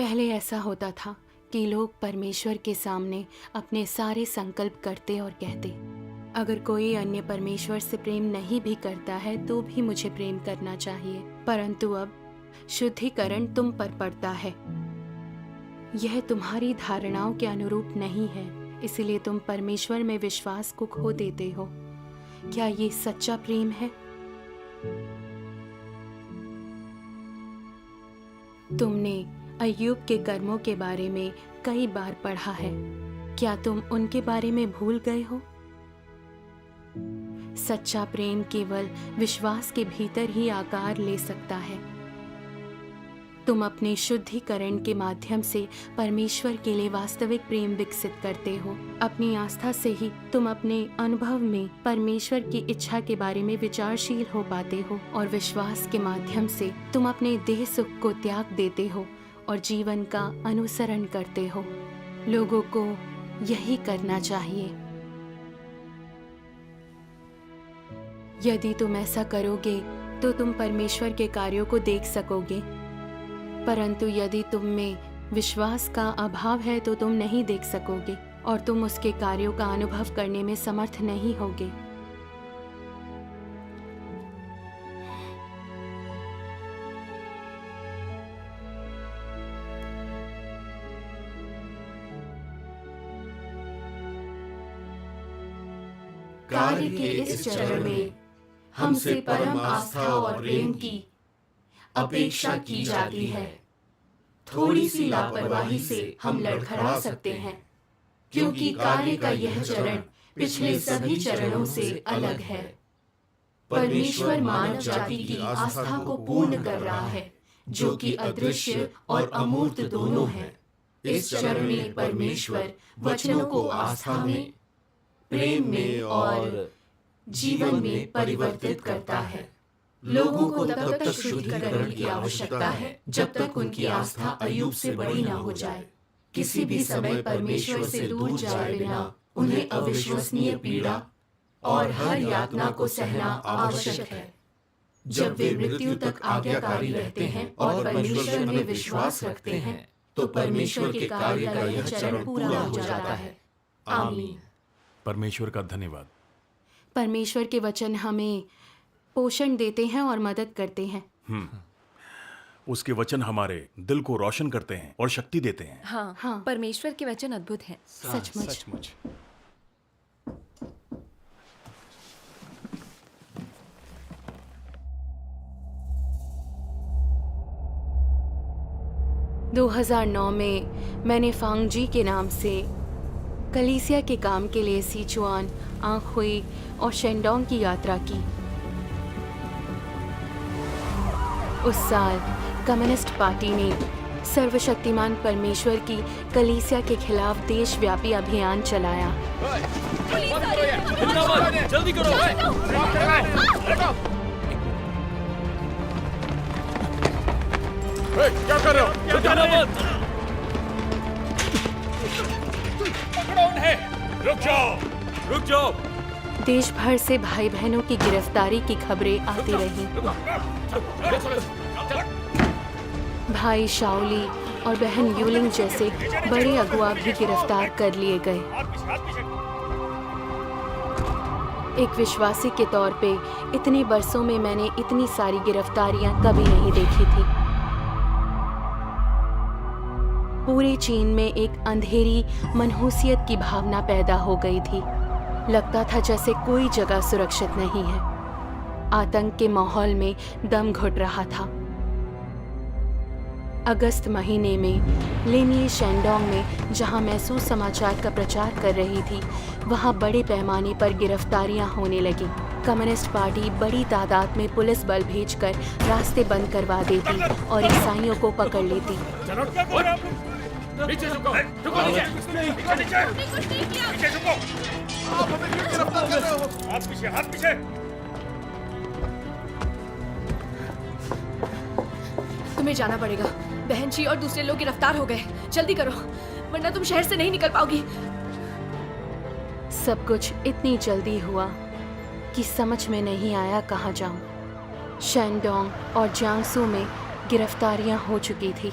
पहले ऐसा होता था कि लोग परमेश्वर के सामने अपने सारे संकल्प करते और कहते, अगर कोई अन्य परमेश्वर से प्रेम नहीं भी करता है तो भी मुझे प्रेम करना चाहिए। परंतु अब शुद्धिकरण तुम पर पड़ता है। यह तुम्हारी धारणाओं के अनुरूप नहीं है, इसलिए तुम परमेश्वर में विश्वास को खो देते हो। क्या ये सच्चा प्रेम है? तुमने अय्यूब के कर्मों के बारे में कई बार पढ़ा है। क्या तुम उनके बारे में भूल गए हो? सच्चा प्रेम केवल विश्वास के भीतर ही आकार ले सकता है। तुम अपने शुद्धिकरण के माध्यम से परमेश्वर के लिए वास्तविक प्रेम विकसित करते हो। अपनी आस्था से ही तुम अपने अनुभव में परमेश्वर की इच्छा के बारे में विचारशील हो पाते हो, और विश्वास के माध्यम से तुम अपने देह सुख को त्याग देते हो और जीवन का अनुसरण करते हो। लोगों को यही करना चाहिए। यदि तुम ऐसा करोगे तो तुम परमेश्वर के कार्यों को देख सकोगे, परंतु यदि तुम में विश्वास का अभाव है तो तुम नहीं देख सकोगे और तुम उसके कार्यों का अनुभव करने में समर्थ नहीं होगे। कार्य के इस चरण में हमसे परम आस्था और प्रेम की अपेक्षा की जाती है। थोड़ी सी लापरवाही से हम लड़खड़ा सकते हैं, क्योंकि कार्य का यह चरण पिछले सभी चरणों से अलग है। परमेश्वर मानव जाति की आस्था को पूर्ण कर रहा है, जो कि अदृश्य और अमूर्त दोनों है। इस चरण में परमेश्वर वचनों को आस्था में, प्रेम में और जीवन में परिवर्तित करता है। लोगों को तब तक शुद्धिकरण की आवश्यकता है जब तक उनकी आस्था अय्यूब से बड़ी ना हो जाए। किसी भी समय परमेश्वर से दूर जाए बिना उन्हें अविश्वसनीय पीड़ा और हर यातना को सहना आवश्यक है। जब वे मृत्यु तक आज्ञाकारी रहते हैं और परमेश्वर में विश्वास रखते हैं, तो परमेश्वर के कार्य का यह चरण पूरा हो जाता है। आमीन। परमेश्वर का धन्यवाद। परमेश्वर के वचन हमें पोषण देते हैं और मदद करते हैं। उसके वचन हमारे दिल को रोशन करते हैं और शक्ति देते हैं। हाँ, परमेश्वर के वचन अद्भुत हैं। सचमुच। 2009 में मैंने फांगजी के नाम से कलीसिया के काम के लिए सिचुआन, आंखुई और शेंडोंग की यात्रा की। उस साल कम्युनिस्ट पार्टी ने सर्वशक्तिमान परमेश्वर की कलीसिया के खिलाफ देशव्यापी अभियान चलाया। जल्दी करो। क्या कर रहे हो? पकड़ो उन्हें। रुक जाओ। देश भर से भाई बहनों की गिरफ्तारी की खबरें आती रहीं। भाई शाओली और बहन यूलिंग जैसे बड़े अगुआ भी गिरफ्तार कर लिए गए। एक विश्वासी के तौर पे इतने बरसों में मैंने इतनी सारी गिरफ्तारियां कभी नहीं देखी थी। पूरे चीन में एक अंधेरी मनहूसियत की भावना पैदा हो गई थी। लगता था जैसे कोई जगह सुरक्षित नहीं है। आतंक के माहौल में दम घुट रहा था। अगस्त महीने में लेनिए शेंडोंग में, जहां मैं सुसमाचार का प्रचार कर रही थी, वहां बड़े पैमाने पर गिरफ्तारियां होने लगी। कम्युनिस्ट पार्टी बड़ी तादाद में पुलिस बल भेजकर रास्ते बंद करवा देती और ईसाइयों को पकड़ लेती। नीचे झुको। हाथ पीछे। तुम्हें जाना पड़ेगा। बहन जी और दूसरे लोग गिरफ्तार हो गए। जल्दी करो, वरना तुम शहर से नहीं निकल पाओगी। सब कुछ इतनी जल्दी हुआ कि समझ में नहीं आया कहाँ जाऊं। शेंडोंग और जियांगसू में गिरफ्तारियां हो चुकी थी।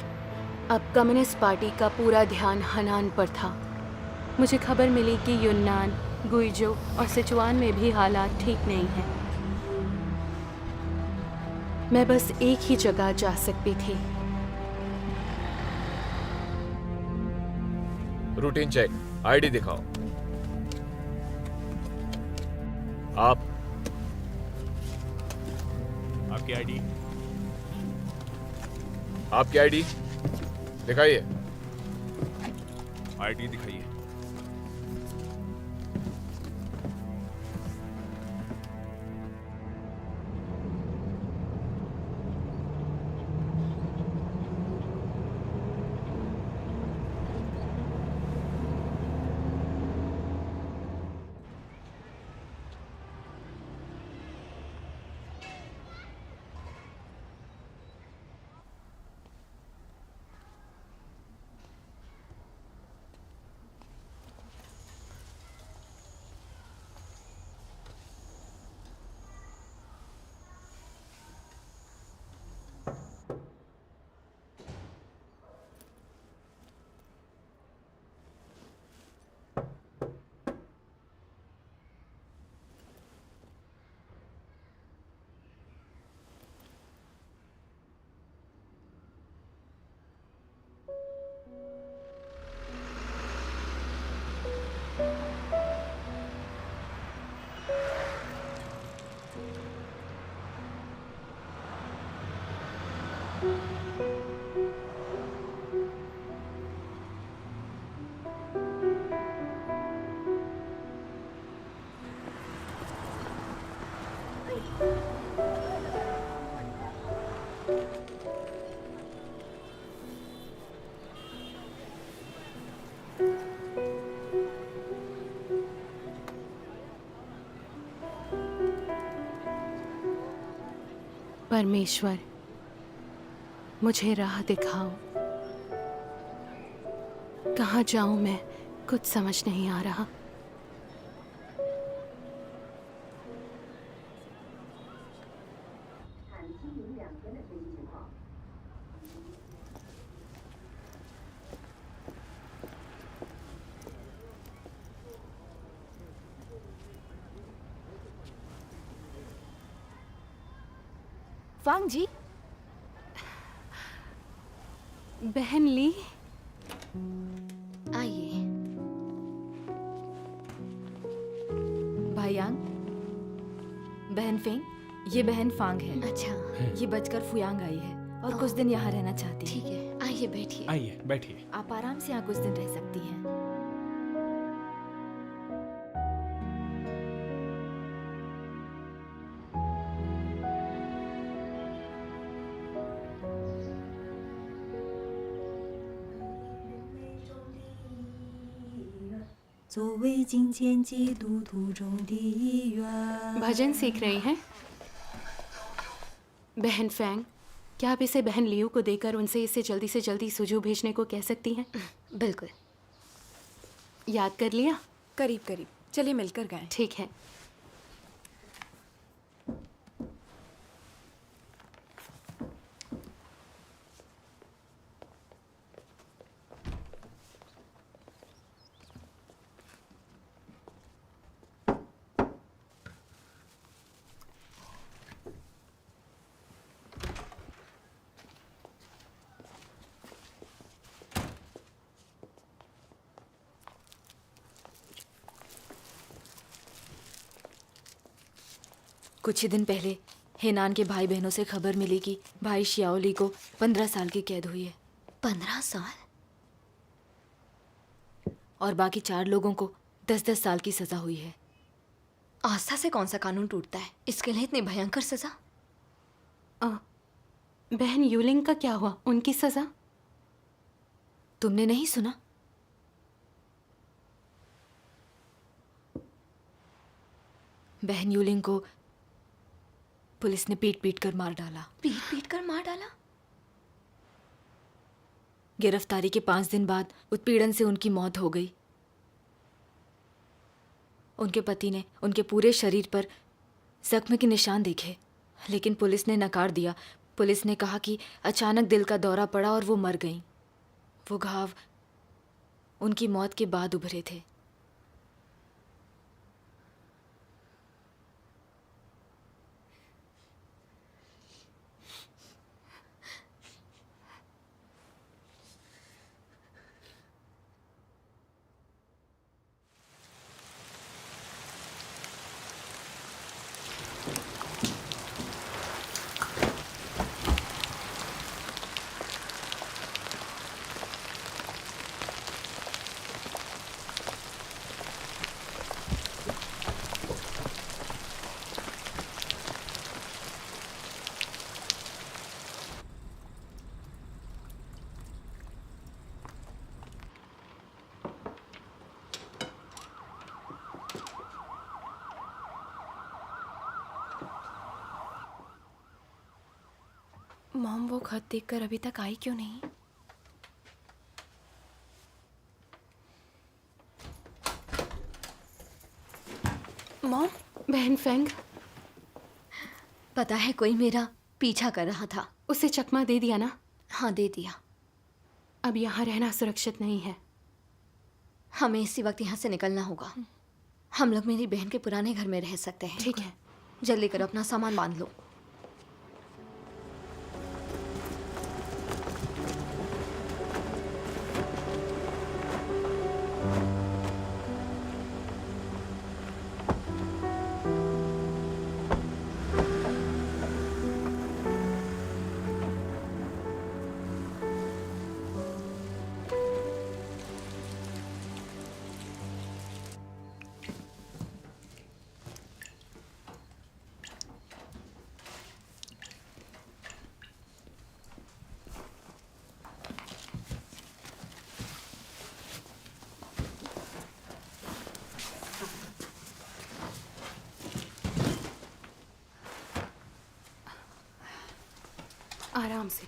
अब कम्युनिस्ट पार्टी का पूरा ध्यान हनान पर था। मुझे खबर मिली कि यूनान, गुइजो और सिचुआन में भी हालात ठीक नहीं हैं। मैं बस एक ही जगह जा सकती थी। रूटीन चेक, आईडी दिखाओ। आपकी आईडी आपकी आईडी दिखाइए। आईडी दिखाइए। परमेश्वर, मुझे राह दिखाओ। कहाँ जाऊं मैं, कुछ समझ नहीं आ रहा। फांग जी, बहन ली, आइए। भाईयांग, बहन फेंग, ये बहन फांग है। अच्छा, ये बचकर फुयांग आई है और कुछ दिन यहाँ रहना चाहती है। ठीक है, आइए बैठिए। आइए बैठिए। आप आराम से यहाँ कुछ दिन रह सकती हैं। 作为金钱基督徒中的一员。 भजन सीख रही हैं? बहन फैंग, क्या आप इसे बहन लियू को देकर उनसे इसे जल्दी से जल्दी सुजू भेजने को कह सकती हैं? बिल्कुल। याद कर लिया? करीब करीब। चलिए मिलकर गाएं। ठीक है। कुछ ही दिन पहले हेनान के भाई बहनों से खबर मिली कि भाई शियाओली को 15 साल की कैद हुई है। 15 साल? और बाकी 4 लोगों को 10-10 साल की सजा हुई है। आस्था से कौन सा कानून टूटता है? इसके लिए इतनी भयंकर सजा? बहन यूलिंग का क्या हुआ? उनकी सजा? तुमने नहीं सुना? बहन यूलिंग को पुलिस ने पीट पीट कर मार डाला। पीट पीट कर मार डाला? गिरफ्तारी के 5 दिन बाद उत्पीड़न से उनकी मौत हो गई। उनके पति ने उनके पूरे शरीर पर जख्म के निशान देखे, लेकिन पुलिस ने नकार दिया। पुलिस ने कहा कि अचानक दिल का दौरा पड़ा और वो मर गईं। वो घाव उनकी मौत के बाद उभरे थे। मॉम वो खत देखकर अभी तक आई क्यों नहीं? मॉम, बहन फेंग, पता है कोई मेरा पीछा कर रहा था। उसे चकमा दे दिया ना? हाँ दे दिया। अब यहाँ रहना सुरक्षित नहीं है। हमें इसी वक्त यहाँ से निकलना होगा। हम लोग मेरी बहन के पुराने घर में रह सकते हैं। ठीक है। जल्दी करो, अपना सामान बांध लो। आराम से।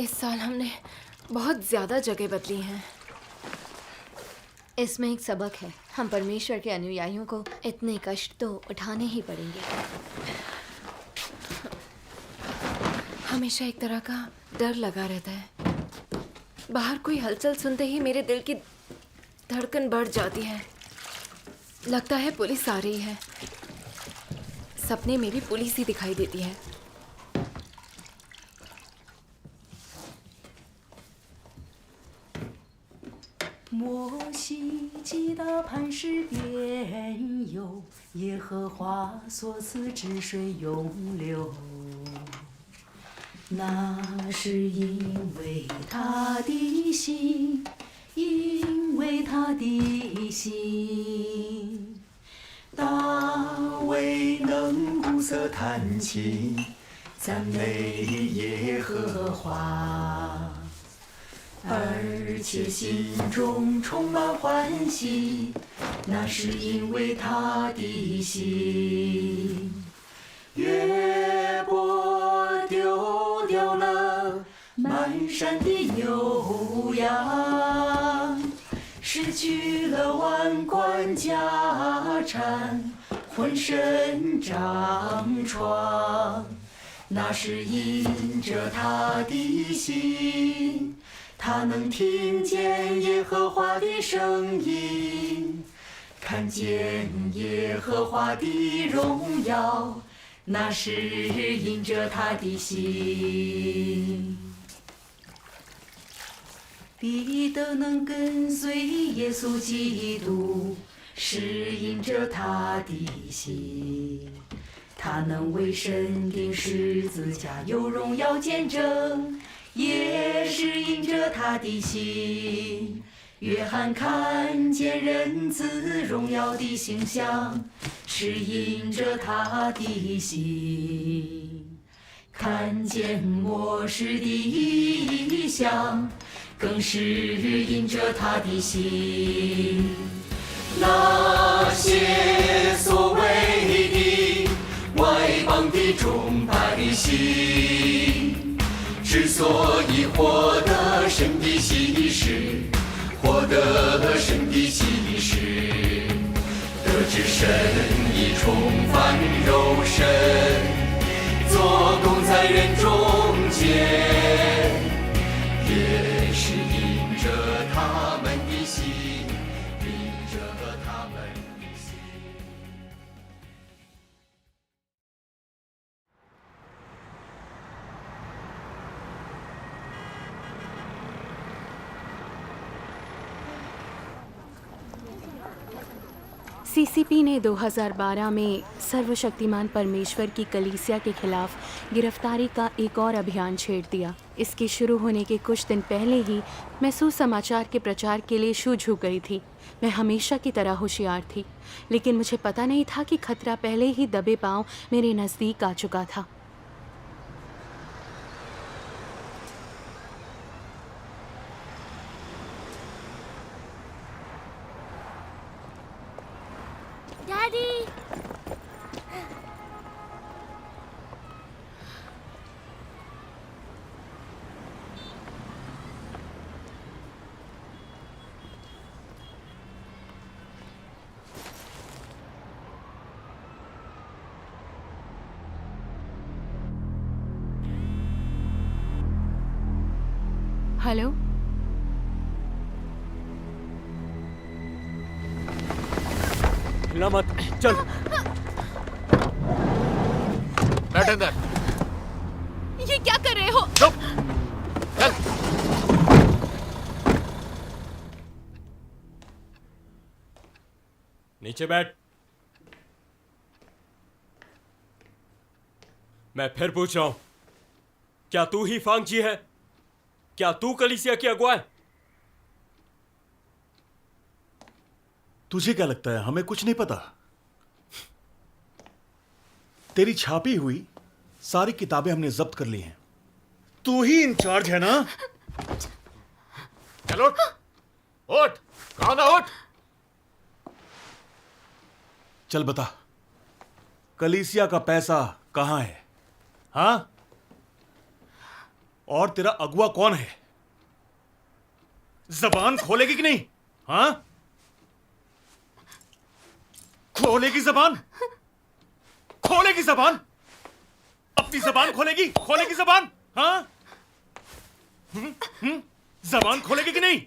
इस साल हमने बहुत ज्यादा जगह बदली हैं। इसमें एक सबक है, हम परमेश्वर के अनुयायियों को इतने कष्ट तो उठाने ही पड़ेंगे। हमेशा एक तरह का डर लगा रहता है। बाहर कोई हलचल सुनते ही मेरे दिल की धड़कन बढ़ जाती है। लगता है पुलिस आ रही है। सपने में भी पुलिस ही दिखाई देती है।摩西击打磐石边有，耶和华所赐之水永流。那是因为他的心，因为他的心。大卫能鼓瑟弹琴，赞美耶和华。而且心中充满欢喜，那是因为他的心。约伯丢掉了满山的牛羊，失去了万贯家产，浑身长疮，那是因着他的心。他能听见耶和华的声音，看见耶和华的荣耀，那是因着他的心。彼得能跟随耶稣基督，是因着他的心。他能为神钉十字架，有荣耀见证，也是因着他的心。约翰看见人子荣耀的形象，是因着他的心。看见末世的异象，更是因着他的心。那些所谓的外邦的众百姓，之所以获得神的启示，获得神的启示，神已重返肉身，做工在人中间，也是因着他们的心，因着他们的心。सीसीपी ने 2012 में सर्वशक्तिमान परमेश्वर की कलीसिया के खिलाफ गिरफ्तारी का एक और अभियान छेड़ दिया। इसके शुरू होने के कुछ दिन पहले ही मैं सुसमाचार के प्रचार के लिए शूझ गई थी। मैं हमेशा की तरह होशियार थी, लेकिन मुझे पता नहीं था कि खतरा पहले ही दबे पांव मेरे नज़दीक आ चुका था। डैडी, हेलो, हिला मत, चल। बैठ अंदर। ये क्या कर रहे हो? चुप, चल। नीचे बैठ। मैं फिर पूछ रहा हूं, क्या तू ही फांगजी है? क्या तू कलीसिया की अगुआ है? तुझे क्या लगता है हमें कुछ नहीं पता? तेरी छापी हुई सारी किताबें हमने जब्त कर ली हैं। तू ही इंचार्ज है ना? चलो उठ, उठ, कहो ना उठ। चल बता, कलीसिया का पैसा कहां है? हाँ? और तेरा अगुआ कौन है? जबान खोलेगी कि नहीं? हाँ? खोलेगी जबान? खोलेगी जबान? अपनी जबान खोलेगी? खोलेगी जबान? हाँ? जबान खोलेगी कि नहीं?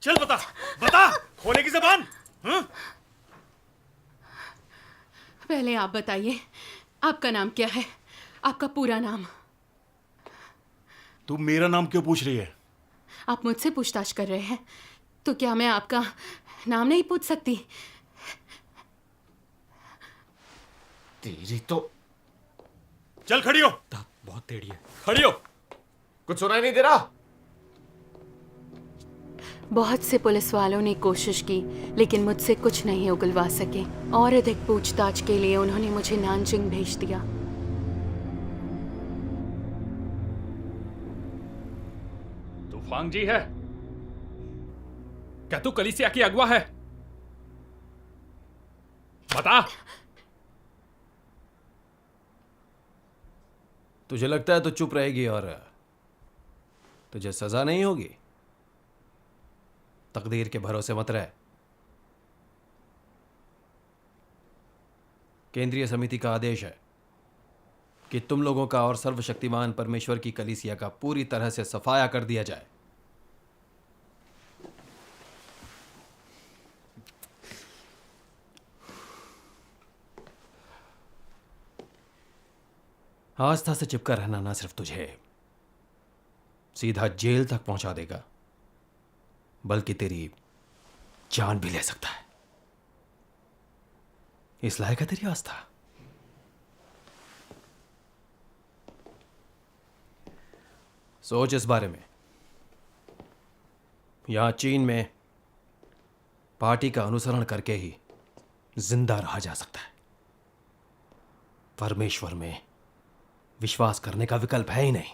चल बता, बता, खोलेगी जबान? हाँ? पहले आप बताइए, आपका नाम क्या है? आपका पूरा नाम? तू मेरा नाम क्यों पूछ रही है? आप मुझसे पूछताछ कर रहे हैं, तो क्या मैं आपका नाम नहीं पूछ सकती? तेरी तो। चल खड़ी हो। बहुत टेढ़ी है, खड़ी हो। कुछ सुनाई नहीं दे रहा? बहुत से पुलिस वालों ने कोशिश की, लेकिन मुझसे कुछ नहीं उगलवा सके। और अधिक पूछताछ के लिए उन्होंने मुझे नानजिंग भेज दिया। तू फांगजी है? क्या तू कलीसिया की अगुआ है? बता। तुझे लगता है तो चुप रहेगी और तुझे सजा नहीं होगी? तकदीर के भरोसे मत रह। केंद्रीय समिति का आदेश है कि तुम लोगों का और सर्वशक्तिमान परमेश्वर की कलीसिया का पूरी तरह से सफाया कर दिया जाए। आस्था से चिपका रहना ना सिर्फ तुझे सीधा जेल तक पहुंचा देगा, बल्कि तेरी जान भी ले सकता है। इस लायक है तेरी आस्था? सोच इस बारे में। यहां चीन में पार्टी का अनुसरण करके ही जिंदा रहा जा सकता है। परमेश्वर में विश्वास करने का विकल्प है ही नहीं।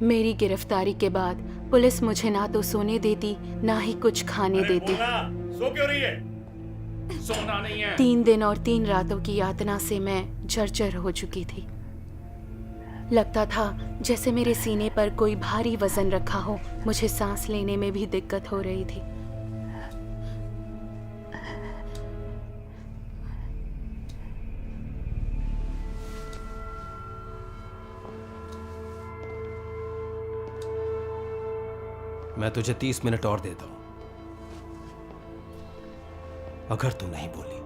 मेरी गिरफ्तारी के बाद पुलिस मुझे ना तो सोने देती, ना ही कुछ खाने देती। सो क्यों रही है? सोना नहीं है। 3 दिन और 3 रातों की यातना से मैं जर्जर हो चुकी थी। लगता था जैसे मेरे सीने पर कोई भारी वजन रखा हो। मुझे सांस लेने में भी दिक्कत हो रही थी। मैं तुझे 30 मिनट और देता हूं। अगर तू नहीं बोली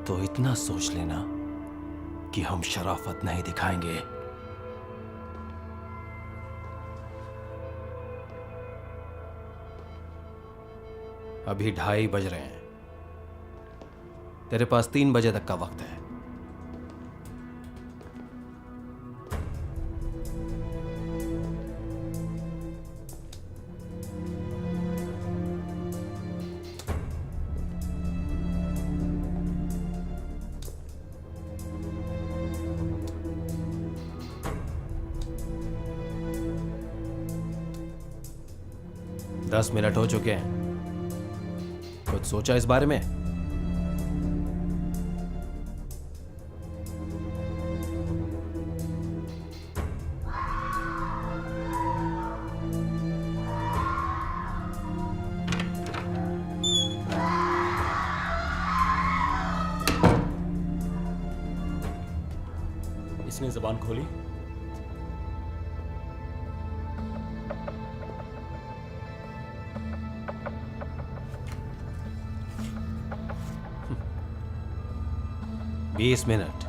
तो इतना सोच लेना कि हम शराफत नहीं दिखाएंगे। अभी 2:30 बज रहे हैं। तेरे पास 3 बजे तक का वक्त है। दस मिनट हो चुके हैं। कुछ सोचा इस बारे में? इसने जबान खोली। बीस मिनट।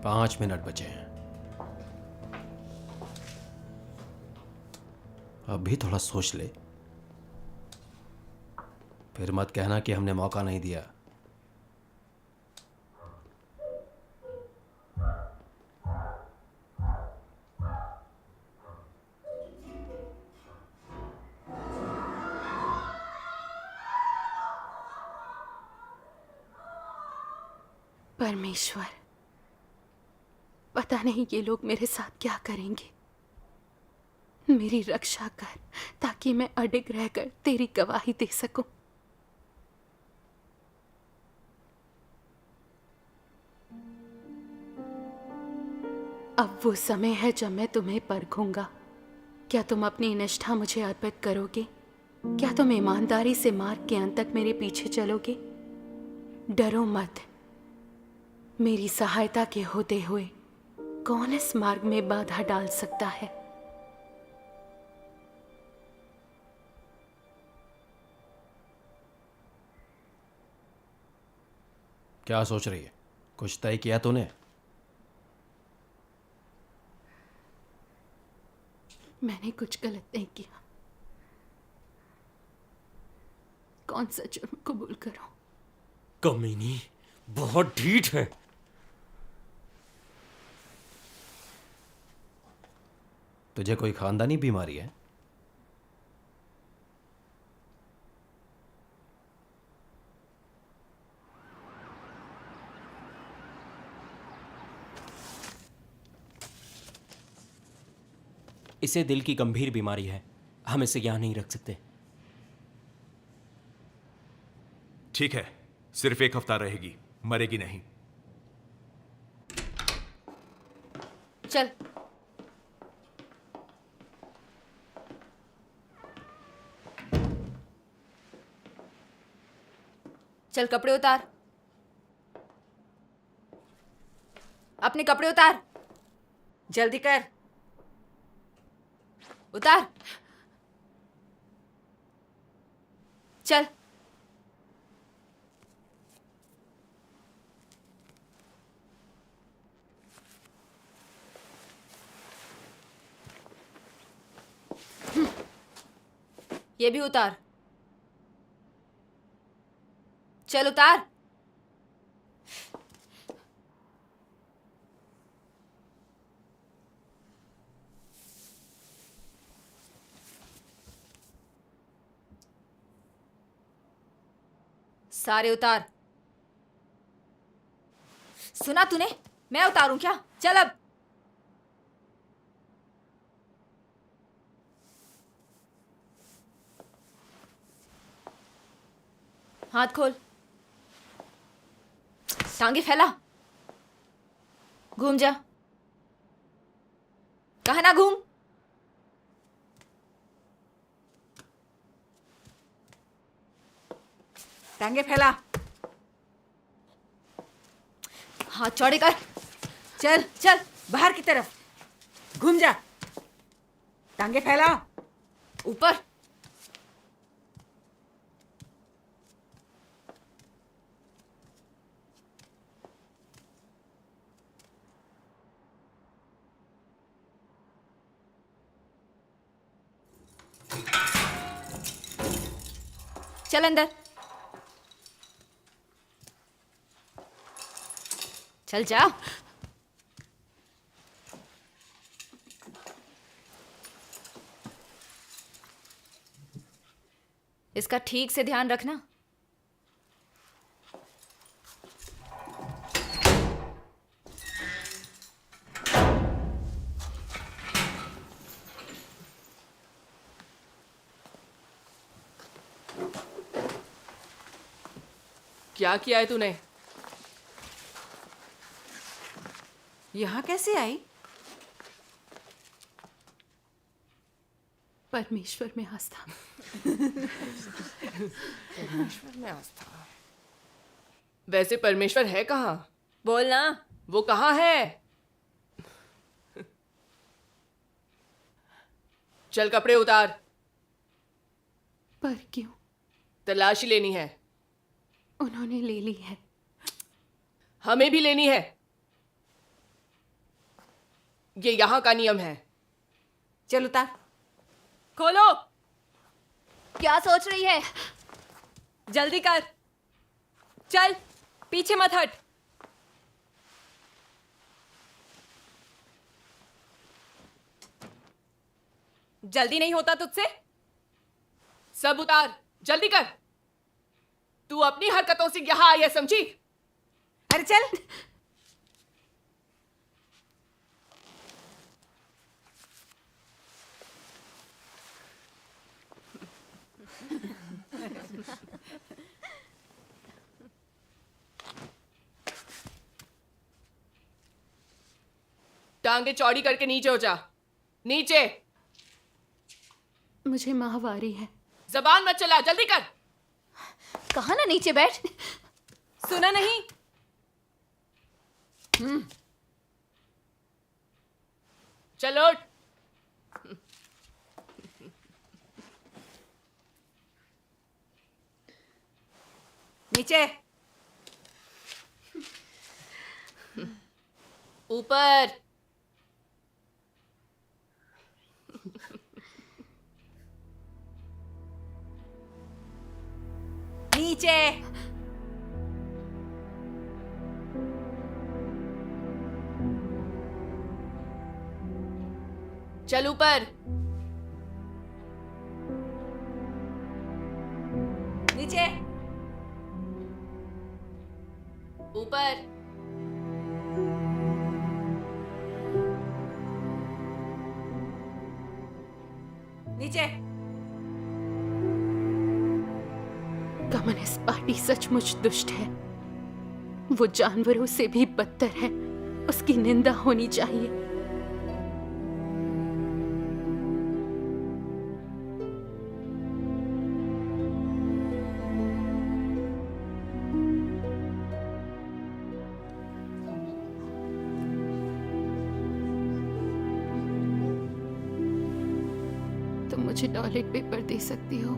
पांच मिनट बचे हैं। अब भी थोड़ा सोच ले, फिर मत कहना कि हमने मौका नहीं दिया। परमेश्वर, पता नहीं ये लोग मेरे साथ क्या करेंगे। मेरी रक्षा कर ताकि मैं अडिग रहकर तेरी गवाही दे सकूं। अब वो समय है जब मैं तुम्हें परखूंगा। क्या तुम अपनी निष्ठा मुझे अर्पित करोगे? क्या तुम ईमानदारी से मार्ग के अंत तक मेरे पीछे चलोगे? डरो मत। मेरी सहायता के होते हुए कौन इस मार्ग में बाधा डाल सकता है? क्या सोच रही है? कुछ तय किया तूने? मैंने कुछ गलत नहीं किया। कौन सा जुर्म कबूल करूं? कमीनी, बहुत ढीठ है। तुझे कोई खानदानी बीमारी है? इसे दिल की गंभीर बीमारी है। हम इसे यहाँ नहीं रख सकते। ठीक है, सिर्फ 1 हफ्ता रहेगी, मरेगी नहीं। चल। चल कपड़े उतार। अपने कपड़े उतार। जल्दी कर। उतार। चल। ये भी उतार। चल उतार। सारे उतार। सुना तूने? मैं उतारूं क्या? चल अब। हाथ खोल, टांगे फैला, घूम जा। कहा ना घूम। टांगे फैला, हाथ चौड़े कर। चल चल बाहर की तरफ, घूम जा। टांगे फैला, ऊपर। चल अंदर। चल जा। इसका ठीक से ध्यान रखना। क्या किया है तूने? यहाँ कैसे आई? परमेश्वर में आस्था। परमेश्वर में आस्था। वैसे परमेश्वर है कहाँ? बोल ना। वो कहाँ है? चल कपड़े उतार। पर क्यों? तलाशी लेनी है। उन्होंने ले ली है। हमें भी लेनी है। ये यहाँ का नियम है। चल उतार। खोलो। क्या सोच रही है? जल्दी कर। चल, पीछे मत हट। जल्दी नहीं होता तुझसे? सब उतार, जल्दी कर। तू अपनी हरकतों से यहाँ आई है, समझी? अरे चल। टांगे चौड़ी करके नीचे हो जा। नीचे। मुझे माहवारी है। जबान मत चला, जल्दी कर। कहा ना नीचे बैठ। सुना नहीं? चलो। नीचे। ऊपर। नीचे। चल ऊपर। नीचे। ऊपर। नीचे। कम्युनिस्ट पार्टी सचमुच दुष्ट है। वो जानवरों से भी बदतर है। उसकी निंदा होनी चाहिए। तुम मुझे टॉयलेट पेपर दे सकती हो?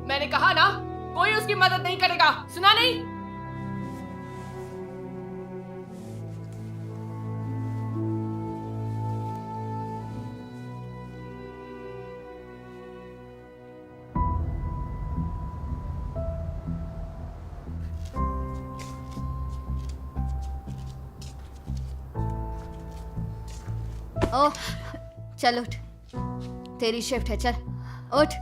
मैंने कहा ना, कोई उसकी मदद नहीं करेगा, सुना नहीं? ओह, चल उठ, तेरी शिफ्ट है, चल उठ।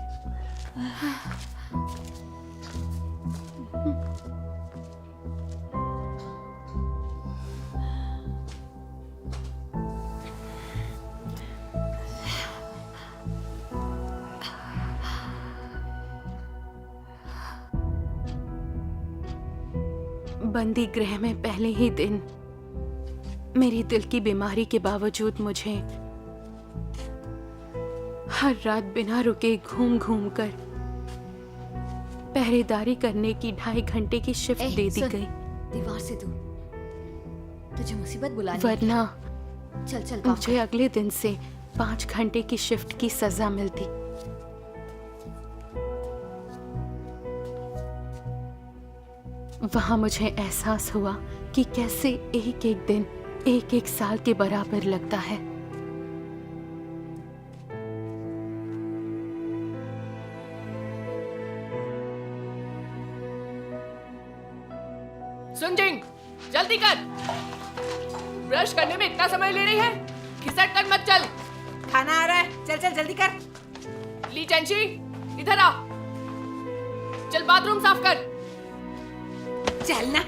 बंदी गृह में पहले ही दिन मेरी दिल की बीमारी के बावजूद मुझे हर रात बिना रुके घूम घूम कर पहरेदारी करने की 2.5 घंटे की शिफ्ट दे दी गई। दीवार से दूर, तुझे मुसीबत बुला रही है वरना क्या? चल चल काम मुझे अगले दिन से 5 घंटे की शिफ्ट की सजा मिलती। वहां मुझे एहसास हुआ कि कैसे एक एक दिन एक एक साल के बराबर लगता है। सुनजिंग, जल्दी कर। ब्रश करने में इतना समय ले रही है? खिसक कर मत चल। खाना आ रहा है, चल चल जल्दी कर। ली चैंची, इधर आ। चल बाथरूम साफ कर। चल ना।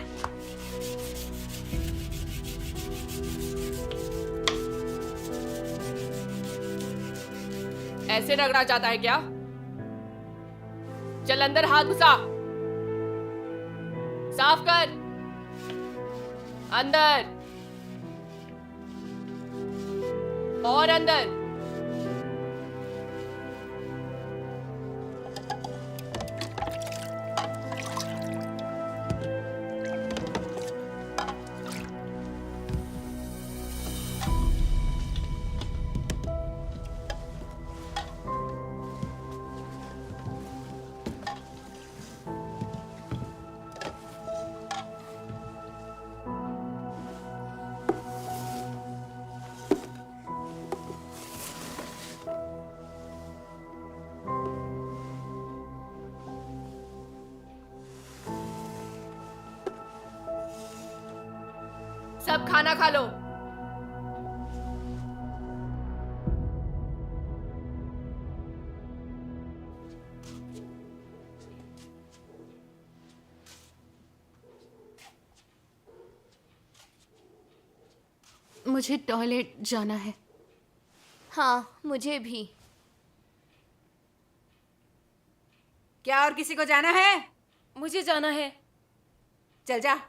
ऐसे रगड़ा जाता है क्या? चल अंदर हाथ घुसा, साफ कर। अंदर और अंदर। सब खाना खा लो। मुझे टॉयलेट जाना है। हाँ, मुझे भी। क्या और किसी को जाना है? मुझे जाना है। चल जा।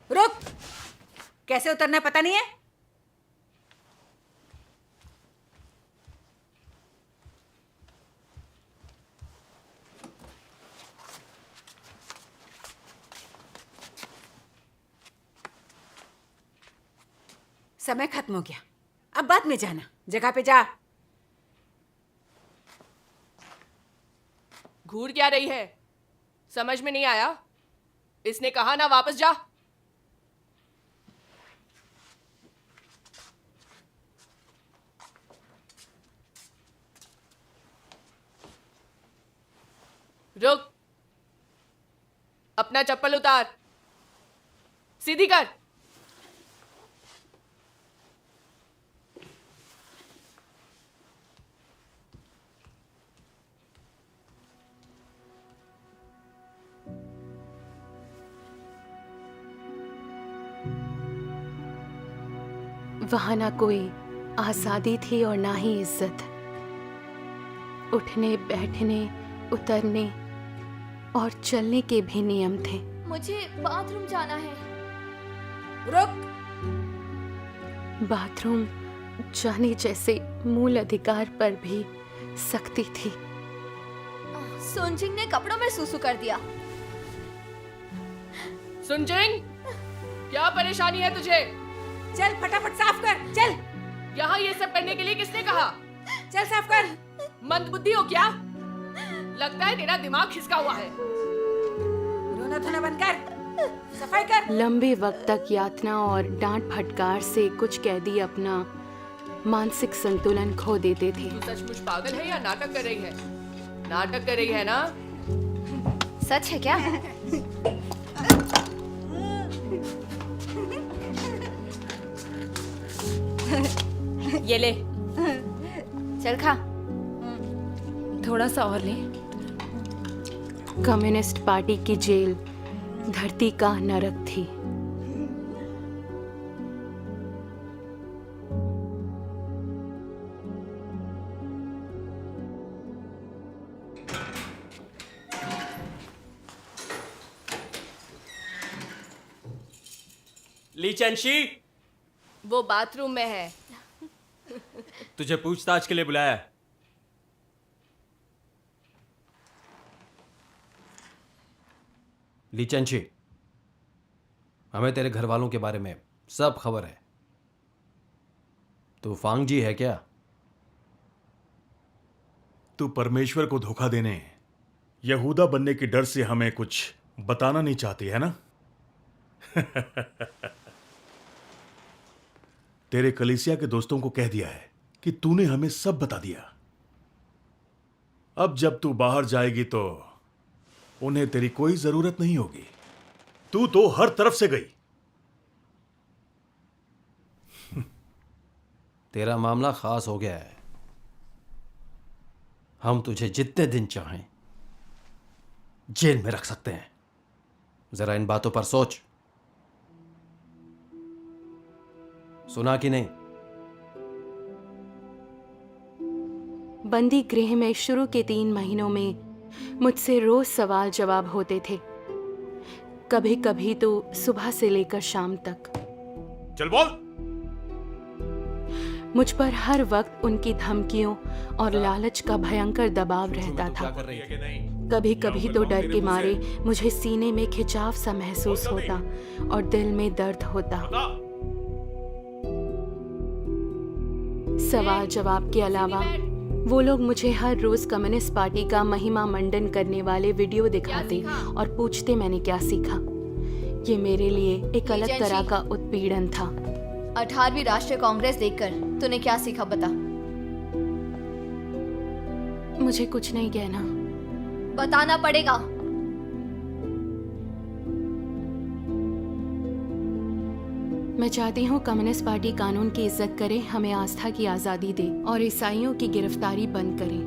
रुक, कैसे उतरना है पता नहीं है? समय खत्म हो गया, अब बाद में जाना। जगह पे जा। घूर क्या रही है? समझ में नहीं आया? इसने कहा ना वापस जा। रुक, अपना चप्पल उतार, सीधी कर। वहां ना कोई आजादी थी और ना ही इज्जत। उठने, बैठने, उतरने और चलने के भी नियम थे। मुझे बाथरूम जाना है। रुक। बाथरूम जाने जैसे मूल अधिकार पर भी सख्ती थी। सुनजिंग ने कपड़ों में सूसू कर दिया। सुनजिंग, क्या परेशानी है तुझे? चल फटाफट साफ कर, चल। यहाँ ये सब करने के लिए किसने कहा? चल साफ कर। मंदबुद्धि हो क्या? लगता है तेरा दिमाग खिसका हुआ है। रोना धोना बंद कर, सफाई कर। लंबे वक्त तक यातना और डांट फटकार से कुछ कैदी अपना मानसिक संतुलन खो देते थे। तू सचमुच पागल है या नाटक कर रही है? नाटक कर रही है ना? सच है क्या? ये ले, चल खा। थोड़ा सा और ले। कम्युनिस्ट पार्टी की जेल धरती का नरक थी। ली चैनशी, वो बाथरूम में है। तुझे पूछताछ के लिए बुलाया है। ली चैनशी, हमें तेरे घर वालों के बारे में सब खबर है। तू फांग जी है क्या? तू परमेश्वर को धोखा देने, यहूदा बनने के डर से हमें कुछ बताना नहीं चाहती है ना? तेरे कलीसिया के दोस्तों को कह दिया है कि तूने हमें सब बता दिया। अब जब तू बाहर जाएगी तो उन्हें तेरी कोई जरूरत नहीं होगी। तू तो हर तरफ से गई। तेरा मामला खास हो गया है। हम तुझे जितने दिन चाहें जेल में रख सकते हैं। जरा इन बातों पर सोच। सुना कि नहीं? बंदी गृह में शुरू के 3 महीनों में मुझसे रोज सवाल जवाब होते थे। कभी कभी तो सुबह से लेकर शाम तक। चल बोल। मुझ पर हर वक्त उनकी धमकियों और लालच का भयंकर दबाव रहता था। कभी कभी तो डर के मारे मुझे सीने में खिंचाव सा महसूस होता और दिल में दर्द होता। सवाल जवाब के अलावा वो लोग मुझे हर रोज कम्युनिस्ट पार्टी का महिमा मंडन करने वाले वीडियो दिखाते और पूछते मैंने क्या सीखा। ये मेरे लिए एक अलग तरह का उत्पीड़न था। 18वीं राष्ट्रीय कांग्रेस देखकर तूने क्या सीखा बता? मुझे कुछ नहीं कहना। बताना पड़ेगा। मैं चाहती हूँ कम्युनिस्ट पार्टी कानून की इज्जत करे, हमें आस्था की आजादी दे और ईसाइयों की गिरफ्तारी बंद करे।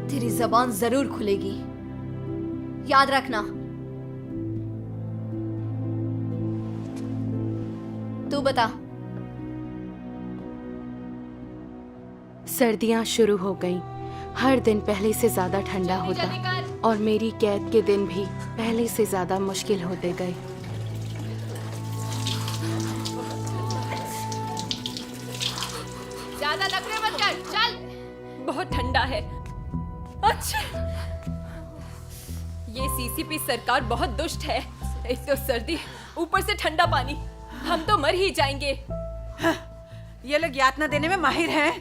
तेरी जबान जरूर खुलेगी, याद रखना। तू बता। सर्दियां शुरू हो गईं। हर दिन पहले से ज्यादा ठंडा होता और मेरी कैद के दिन भी पहले से ज्यादा मुश्किल होते गए। ज्यादा नखरे मत कर, चल। बहुत ठंडा है। अच्छा, ये सीसीपी सरकार बहुत दुष्ट है। एक तो सर्दी, ऊपर से ठंडा पानी। हम तो मर ही जाएंगे। ये लोग यातना देने में माहिर हैं।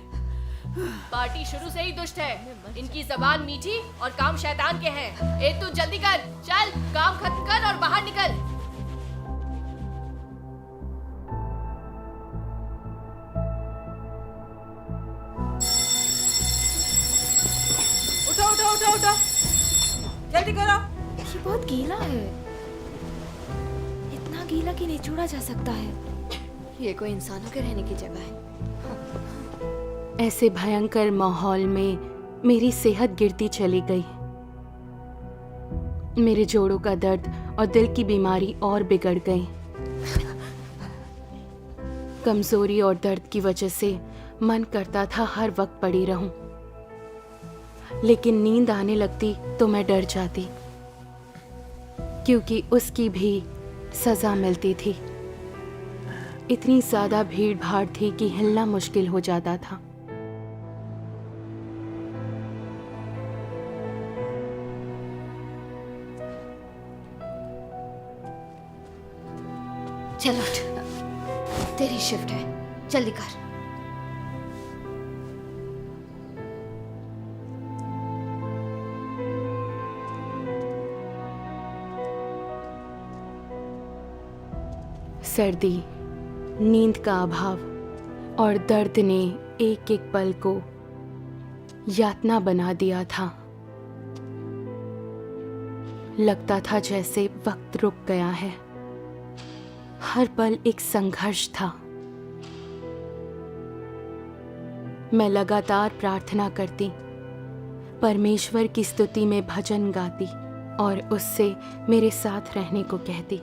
पार्टी शुरू से ही दुष्ट है। इनकी जबान मीठी और काम शैतान के हैं। ए तू जल्दी कर, चल काम खत्म कर और बाहर निकल। उठो उठो उठो उठो, जल्दी करो। ये बहुत गीला है। इतना गीला कि नहीं छोड़ा जा सकता है। ये कोई इंसानों के रहने की जगह है। ऐसे भयंकर माहौल में मेरी सेहत गिरती चली गई। मेरे जोड़ों का दर्द और दिल की बीमारी और बिगड़ गई। कमजोरी और दर्द की वजह से मन करता था हर वक्त पड़ी रहूं, लेकिन नींद आने लगती तो मैं डर जाती, क्योंकि उसकी भी सजा मिलती थी। इतनी ज्यादा भीड़ भाड़ थी कि हिलना मुश्किल हो जाता था। चल उठ, तेरी शिफ्ट है, जल्दी कर। सर्दी, नींद का अभाव, और दर्द ने एक एक पल को यातना बना दिया था। लगता था जैसे वक्त रुक गया है। हर पल एक संघर्ष था। मैं लगातार प्रार्थना करती, परमेश्वर की स्तुति में भजन गाती और उससे मेरे साथ रहने को कहती।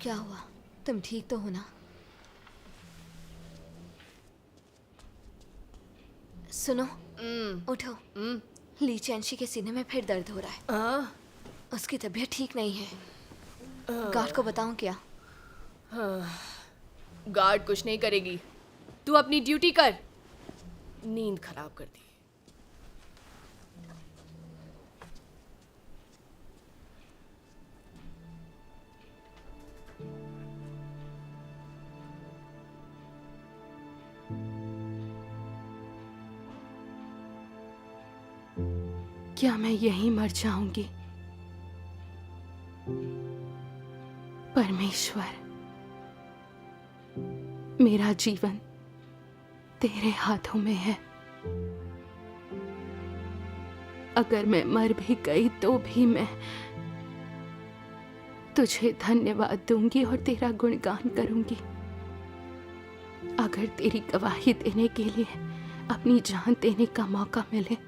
क्या हुआ? तुम ठीक तो हो ना? सुनो, उठो। ली चैंशी के सीने में फिर दर्द हो रहा है। उसकी तबीयत ठीक नहीं है। गार्ड को बताऊं क्या? गार्ड कुछ नहीं करेगी। तू अपनी ड्यूटी कर। नींद खराब कर दी। क्या मैं यहीं मर जाऊंगी? परमेश्वर, मेरा जीवन तेरे हाथों में है। अगर मैं मर भी गई तो भी मैं तुझे धन्यवाद दूंगी और तेरा गुणगान करूंगी। अगर तेरी गवाही देने के लिए अपनी जान देने का मौका मिले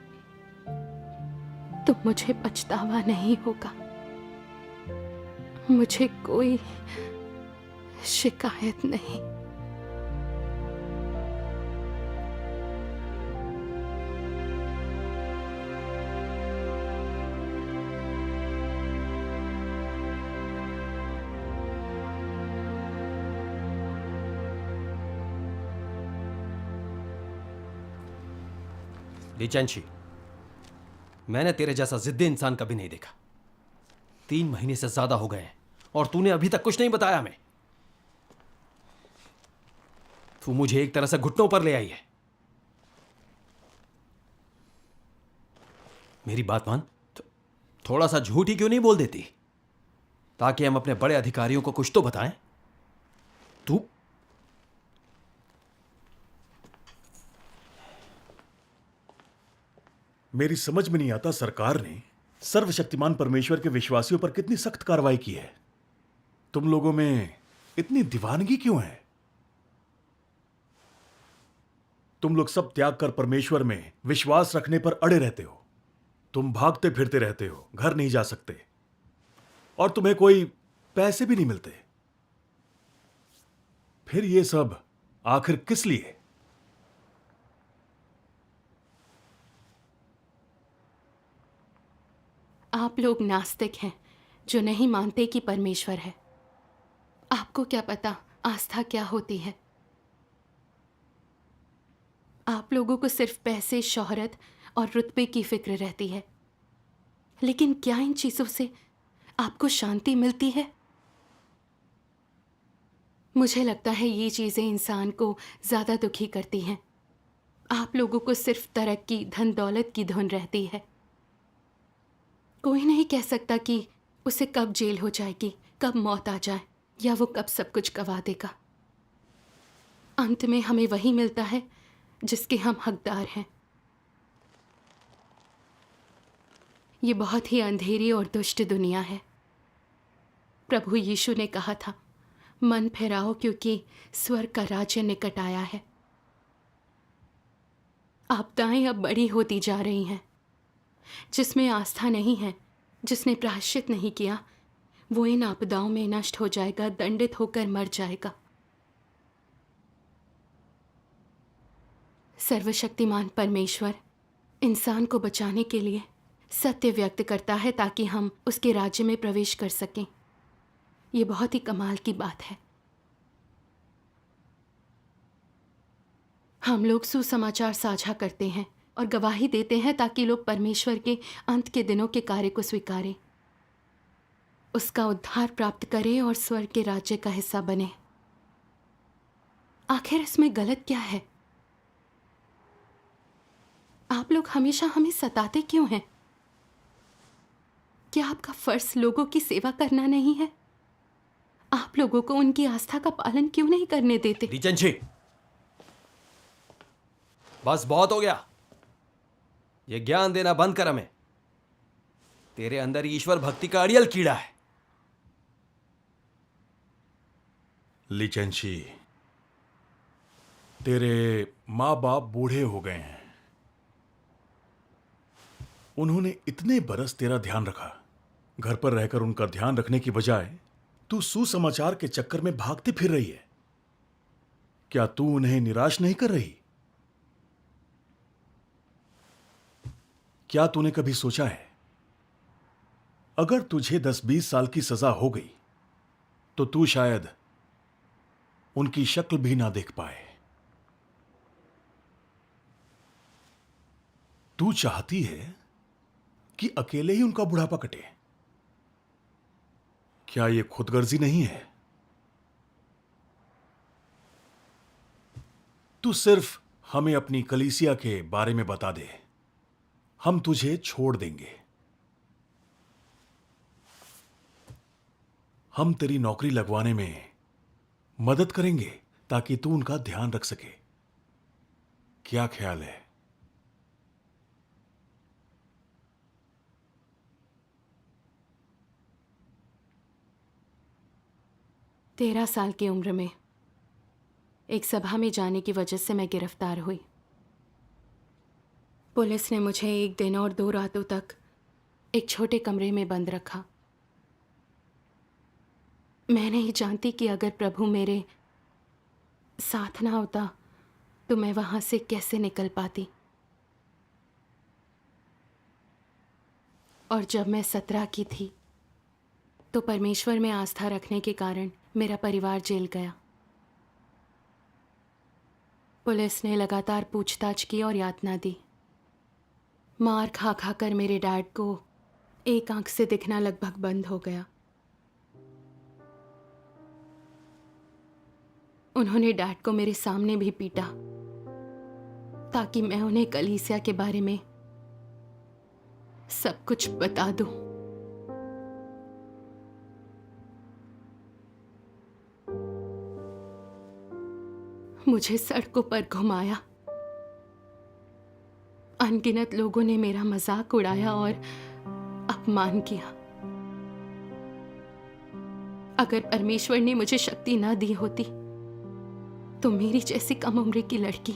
तो मुझे पछतावा नहीं होगा। मुझे कोई शिकायत नहीं। ली चैंशी, मैंने तेरे जैसा जिद्दी इंसान कभी नहीं देखा। 3 महीने से ज्यादा हो गए हैं और तूने अभी तक कुछ नहीं बताया हमें। तू मुझे एक तरह से घुटनों पर ले आई है। मेरी बात मान, थोड़ा सा झूठ ही क्यों नहीं बोल देती, ताकि हम अपने बड़े अधिकारियों को कुछ तो बताएं। तू मेरी समझ में नहीं आता सरकार ने सर्वशक्तिमान परमेश्वर के विश्वासियों पर कितनी सख्त कार्रवाई की है। तुम लोगों में इतनी दीवानगी क्यों है? तुम लोग सब त्याग कर परमेश्वर में विश्वास रखने पर अड़े रहते हो। तुम भागते फिरते रहते हो, घर नहीं जा सकते और तुम्हें कोई पैसे भी नहीं मिलते। फिर ये सब आखिर किस लिए? आप लोग नास्तिक हैं जो नहीं मानते कि परमेश्वर है। आपको क्या पता आस्था क्या होती है? आप लोगों को सिर्फ पैसे, शोहरत और रुतबे की फिक्र रहती है। लेकिन क्या इन चीजों से आपको शांति मिलती है? मुझे लगता है ये चीजें इंसान को ज्यादा दुखी करती हैं। आप लोगों को सिर्फ तरक्की, धन दौलत की धुन रहती है। कोई नहीं कह सकता कि उसे कब जेल हो जाएगी, कब मौत आ जाए या वो कब सब कुछ गवा देगा। अंत में हमें वही मिलता है जिसके हम हकदार हैं। ये बहुत ही अंधेरी और दुष्ट दुनिया है। प्रभु यीशु ने कहा था, मन फेराओ क्योंकि स्वर्ग का राज्य निकट आया है। आपदाएं अब बड़ी होती जा रही हैं। जिसमें आस्था नहीं है, जिसने प्रायश्चित नहीं किया, वो इन आपदाओं में नष्ट हो जाएगा, दंडित होकर मर जाएगा। सर्वशक्तिमान परमेश्वर इंसान को बचाने के लिए सत्य व्यक्त करता है ताकि हम उसके राज्य में प्रवेश कर सकें। ये बहुत ही कमाल की बात है। हम लोग सुसमाचार साझा करते हैं और गवाही देते हैं ताकि लोग परमेश्वर के अंत के दिनों के कार्य को स्वीकारें, उसका उद्धार प्राप्त करें और स्वर्ग के राज्य का हिस्सा बने। आखिर इसमें गलत क्या है? आप लोग हमेशा हमें सताते क्यों हैं? क्या आपका फर्ज लोगों की सेवा करना नहीं है? आप लोगों को उनकी आस्था का पालन क्यों नहीं करने देते? लीचेंशी, बस बहुत हो गया। ये ज्ञान देना बंद कर हमें। तेरे अंदर ईश्वर भक्ति का अड़ियल कीड़ा है। लीचेंशी, तेरे माँ बाप बूढ़े हो गए हैं। उन्होंने इतने बरस तेरा ध्यान रखा। घर पर रहकर उनका ध्यान रखने की बजाय तू सुसमाचार के चक्कर में भागती फिर रही है। क्या तू उन्हें निराश नहीं कर रही? क्या तूने कभी सोचा है, अगर तुझे 10-20 साल की सजा हो गई तो तू शायद उनकी शक्ल भी ना देख पाए। तू चाहती है कि अकेले ही उनका बुढ़ापा कटे। क्या यह खुदगर्जी नहीं है? तू सिर्फ हमें अपनी कलीसिया के बारे में बता दे, हम तुझे छोड़ देंगे। हम तेरी नौकरी लगवाने में मदद करेंगे ताकि तू उनका ध्यान रख सके। क्या ख्याल है? तेरह साल की उम्र में एक सभा में जाने की वजह से मैं गिरफ्तार हुई। पुलिस ने मुझे 1 दिन और 2 रातों तक एक छोटे कमरे में बंद रखा। मैं नहीं जानती कि अगर प्रभु मेरे साथ ना होता तो मैं वहां से कैसे निकल पाती। और जब मैं 17 की थी तो परमेश्वर में आस्था रखने के कारण मेरा परिवार जेल गया। पुलिस ने लगातार पूछताछ की और यातना दी। मार खा खा कर मेरे डैड को एक आंख से दिखना लगभग बंद हो गया। उन्होंने डैड को मेरे सामने भी पीटा ताकि मैं उन्हें कलीसिया के बारे में सब कुछ बता दूं। मुझे सड़कों पर घुमाया। अनगिनत लोगों ने मेरा मजाक उड़ाया और अपमान किया। अगर परमेश्वर ने मुझे शक्ति ना दी होती तो मेरी जैसी कम उम्र की लड़की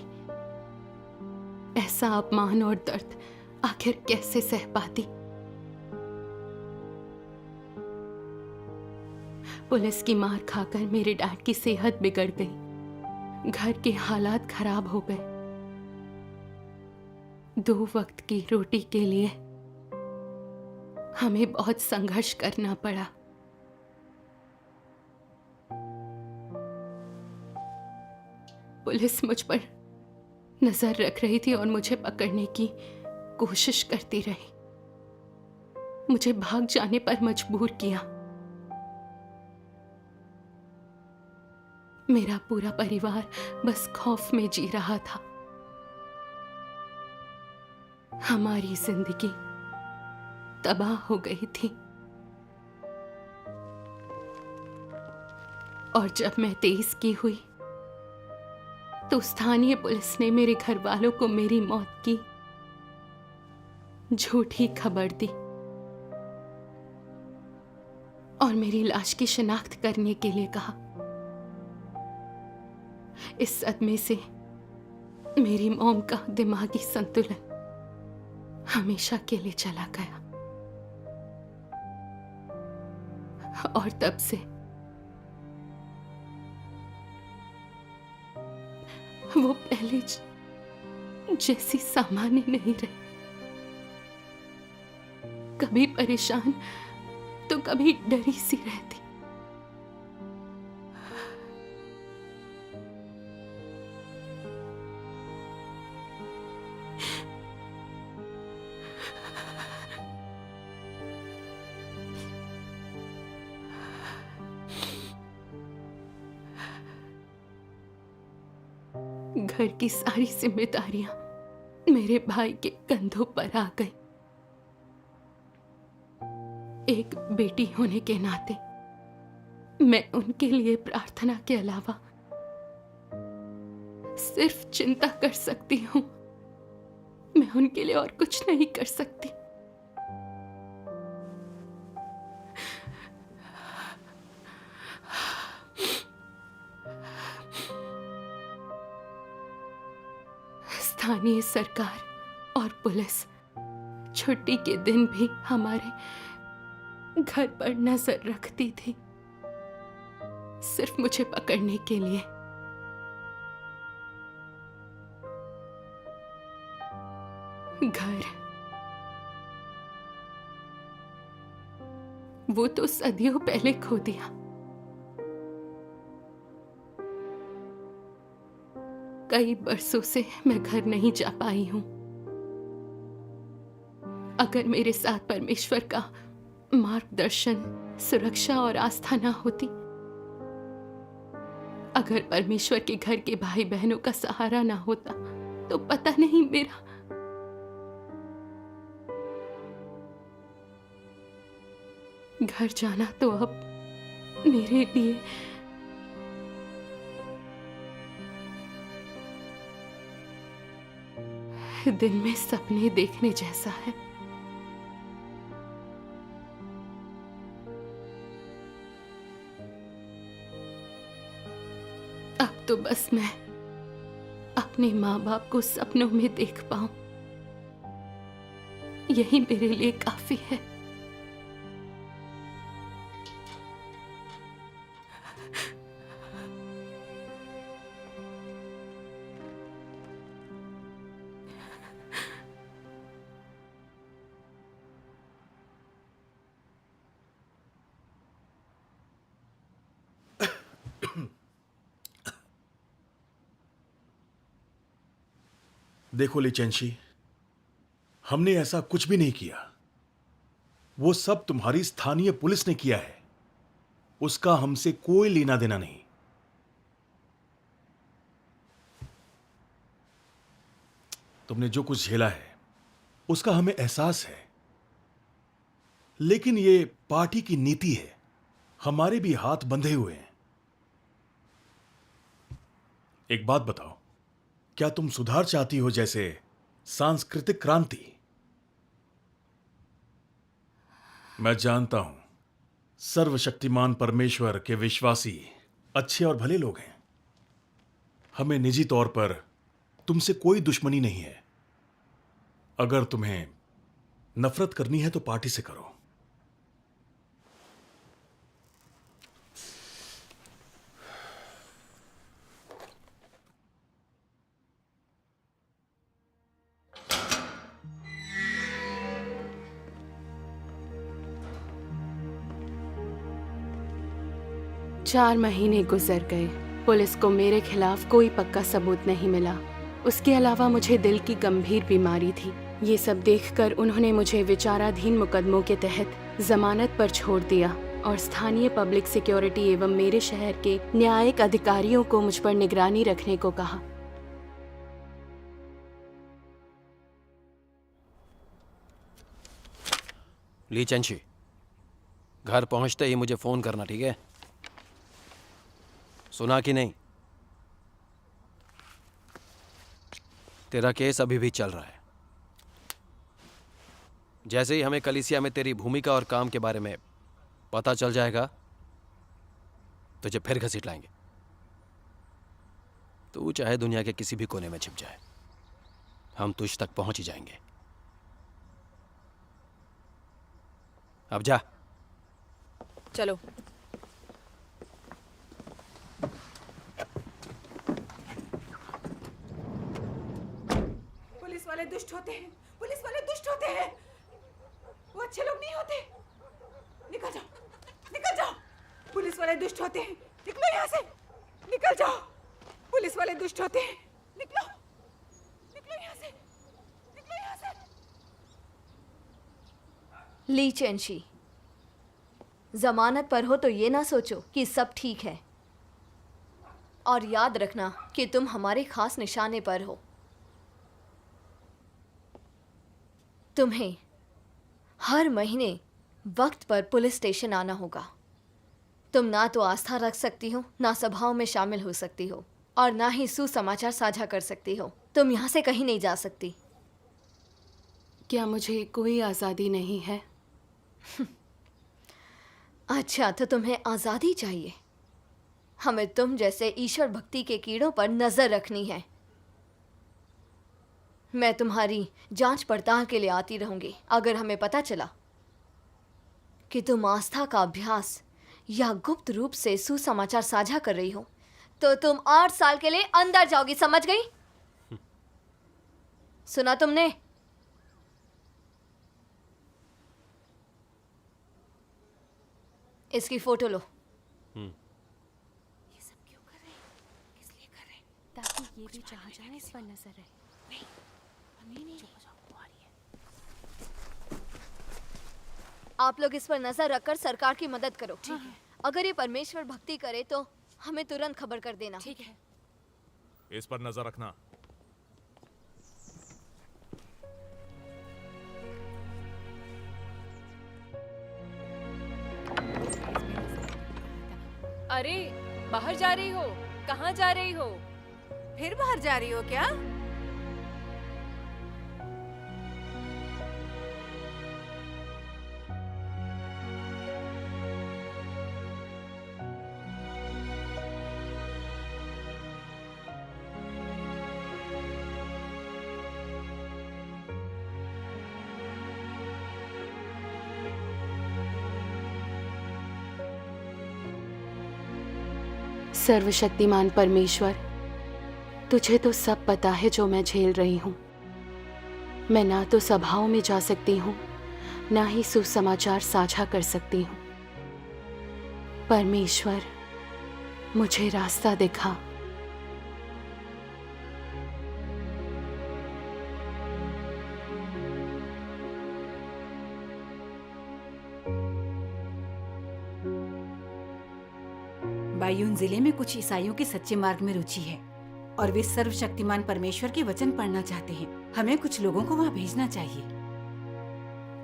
ऐसा अपमान और दर्द आखिर कैसे सह पाती। पुलिस की मार खाकर मेरे डैड की सेहत बिगड़ गई। घर के हालात खराब हो गए। 2 वक्त की रोटी के लिए हमें बहुत संघर्ष करना पड़ा। पुलिस मुझ पर नजर रख रही थी और मुझे पकड़ने की कोशिश करती रही। मुझे भाग जाने पर मजबूर किया। मेरा पूरा परिवार बस खौफ में जी रहा था। हमारी जिंदगी तबाह हो गई थी। और जब मैं 23 की हुई तो स्थानीय पुलिस ने मेरे घर वालों को मेरी मौत की झूठी खबर दी और मेरी लाश की शिनाख्त करने के लिए कहा। इस सदमे से मेरी मॉम का दिमागी संतुलन हमेशा के लिए चला गया और तब से वो पहले जैसी सामान्य नहीं रही। कभी परेशान तो कभी डरी सी रहती। घर की सारी जिम्मेदारियां मेरे भाई के कंधों पर आ गई। एक बेटी होने के नाते मैं उनके लिए प्रार्थना के अलावा सिर्फ चिंता कर सकती हूँ। मैं उनके लिए और कुछ नहीं कर सकती। स्थानीय सरकार और पुलिस छुट्टी के दिन भी हमारे घर पर नजर रखती थी, सिर्फ मुझे पकड़ने के लिए। घर वो तो सदियों पहले खो दिया। कई बरसों से मैं घर नहीं जा पाई हूं। अगर मेरे साथ परमेश्वर का मार्गदर्शन, सुरक्षा और आस्था ना होती, अगर परमेश्वर के घर के भाई बहनों का सहारा ना होता, तो पता नहीं मेरा घर जाना तो अब मेरे लिए दिन में सपने देखने जैसा है। अब तो बस मैं अपने माँ बाप को सपनों में देख पाऊं, यही मेरे लिए काफी है। देखो लीचेंशी, हमने ऐसा कुछ भी नहीं किया। वो सब तुम्हारी स्थानीय पुलिस ने किया है। उसका हमसे कोई लेना देना नहीं। तुमने जो कुछ झेला है उसका हमें एहसास है, लेकिन ये पार्टी की नीति है। हमारे भी हाथ बंधे हुए हैं। एक बात बताओ, क्या तुम सुधार चाहती हो, जैसे सांस्कृतिक क्रांति? मैं जानता हूं सर्वशक्तिमान परमेश्वर के विश्वासी अच्छे और भले लोग हैं। हमें निजी तौर पर तुमसे कोई दुश्मनी नहीं है। अगर तुम्हें नफरत करनी है तो पार्टी से करो। चार महीने गुजर गए। पुलिस को मेरे खिलाफ कोई पक्का सबूत नहीं मिला। उसके अलावा मुझे दिल की गंभीर बीमारी थी। ये सब देखकर उन्होंने मुझे विचाराधीन मुकदमों के तहत जमानत पर छोड़ दिया और स्थानीय पब्लिक सिक्योरिटी एवं मेरे शहर के न्यायिक अधिकारियों को मुझ पर निगरानी रखने को कहा। ली चेंशी, घर पहुंचते ही मुझे फोन करना, ठीक है? सुना कि नहीं? तेरा केस अभी भी चल रहा है। जैसे ही हमें कलीसिया में तेरी भूमिका और काम के बारे में पता चल जाएगा, तुझे फिर घसीट लाएंगे। तू चाहे दुनिया के किसी भी कोने में छिप जाए, हम तुझ तक पहुंच ही जाएंगे। अब जा। चलो। पुलिस वाले दुष्ट होते हैं। पुलिस वाले दुष्ट होते हैं। वो अच्छे लोग नहीं होते। निकल जाओ, निकल जाओ। पुलिस वाले दुष्ट होते हैं। निकलो यहाँ से, निकल जाओ। पुलिस वाले दुष्ट होते हैं। निकलो, निकलो यहाँ से, निकलो यहाँ से। ली चेंशी, जमानत पर हो तो ये ना सोचो कि सब ठीक है। और याद रखना कि तुम हमारे खास निशाने पर हो। तुम्हें हर महीने वक्त पर पुलिस स्टेशन आना होगा। तुम ना तो आस्था रख सकती हो, ना सभाओं में शामिल हो सकती हो, और ना ही सुसमाचार साझा कर सकती हो। तुम यहाँ से कहीं नहीं जा सकती। क्या मुझे कोई आज़ादी नहीं है? अच्छा, तो तुम्हें आज़ादी चाहिए। हमें तुम जैसे ईश्वर भक्ति के कीड़ों पर नजर रखनी है। मैं तुम्हारी जांच पड़ताल के लिए आती रहूंगी। अगर हमें पता चला कि तुम आस्था का अभ्यास या गुप्त रूप से सुसमाचार साझा कर रही हो, तो तुम 8 साल के लिए अंदर जाओगी, समझ गई? सुना तुमने? इसकी फोटो लो। ये सब क्यों कर रहे हैं? किस लिए कर रहे हैं? ताकि ये भी जहाँ जाए इस पर नजर रहे। नहीं, चुप हो जाओ, आ रही है। आप लोग इस पर नजर रखकर सरकार की मदद करो। ठीक है। अगर ये परमेश्वर भक्ति करे तो हमें तुरंत खबर कर देना। ठीक है। इस पर नजर रखना। अरे बाहर जा रही हो? कहाँ जा रही हो? फिर बाहर जा रही हो क्या? सर्वशक्तिमान परमेश्वर, तुझे तो सब पता है जो मैं झेल रही हूँ। मैं ना तो सभाओं में जा सकती हूँ, ना ही सुसमाचार साझा कर सकती हूँ। परमेश्वर, मुझे रास्ता दिखा। बायून जिले में कुछ ईसाइयों के सच्चे मार्ग में रुचि है और वे सर्वशक्तिमान परमेश्वर के वचन पढ़ना चाहते हैं। हमें कुछ लोगों को वहाँ भेजना चाहिए।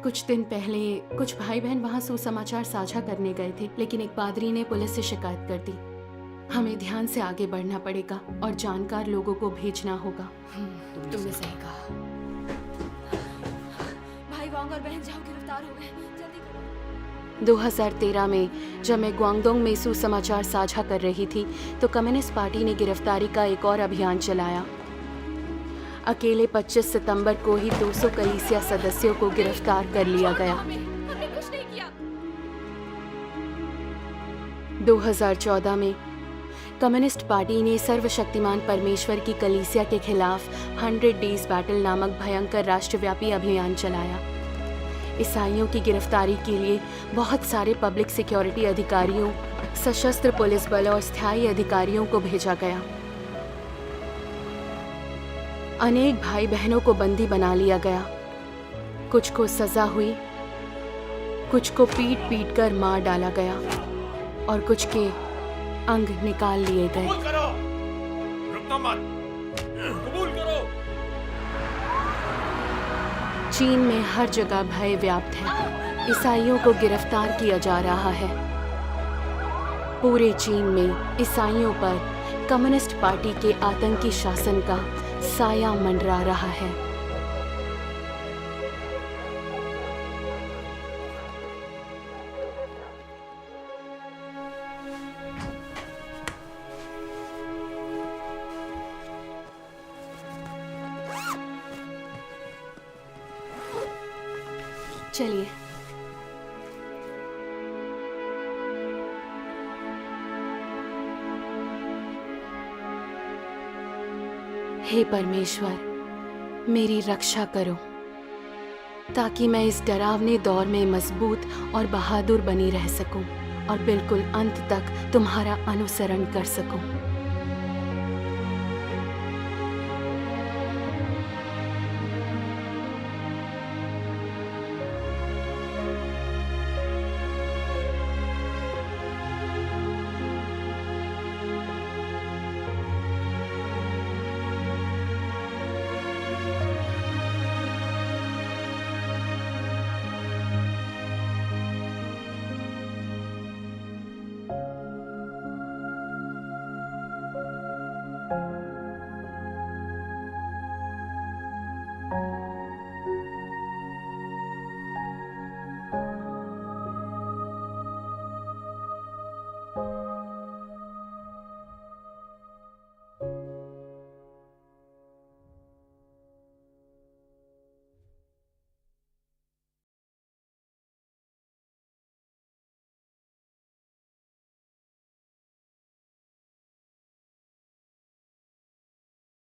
कुछ दिन पहले कुछ भाई बहन वहाँ सुसमाचार साझा करने गए थे, लेकिन एक पादरी ने पुलिस से शिकायत कर दी। हमें ध्यान से आगे बढ़ना पड़ेगा और जानकार लोगों को भेजना होगा। तुमने सही कहा। भाई वांग और बहन जाओ, गिरफ्तार हो गए। 2013 में जब मैं ग्वांगडोंग में सुसमाचार साझा कर रही थी तो कम्युनिस्ट पार्टी ने गिरफ्तारी का एक और अभियान चलाया। अकेले 25 सितंबर को ही 200 कलीसिया सदस्यों को गिरफ्तार कर लिया गया। 2014 में कम्युनिस्ट पार्टी ने सर्वशक्तिमान परमेश्वर की कलीसिया के खिलाफ 100 डेज बैटल नामक भयंकर राष्ट्रव्यापी अभियान चलाया। ईसाइयों की गिरफ्तारी के लिए बहुत सारे पब्लिक सिक्योरिटी अधिकारियों, सशस्त्र पुलिस बल और स्थायी अधिकारियों को भेजा गया। अनेक भाई बहनों को बंदी बना लिया गया। कुछ को सजा हुई, कुछ को पीट पीट कर मार डाला गया और कुछ के अंग निकाल लिए गए। कबूल करो, रुकना मत, कबूल करो। चीन में हर जगह भय व्याप्त है। ईसाइयों को गिरफ्तार किया जा रहा है। पूरे चीन में ईसाइयों पर कम्युनिस्ट पार्टी के आतंकी शासन का साया मंडरा रहा है। चलिए। हे परमेश्वर, मेरी रक्षा करो ताकि मैं इस डरावने दौर में मजबूत और बहादुर बनी रह सकूं और बिल्कुल अंत तक तुम्हारा अनुसरण कर सकूं।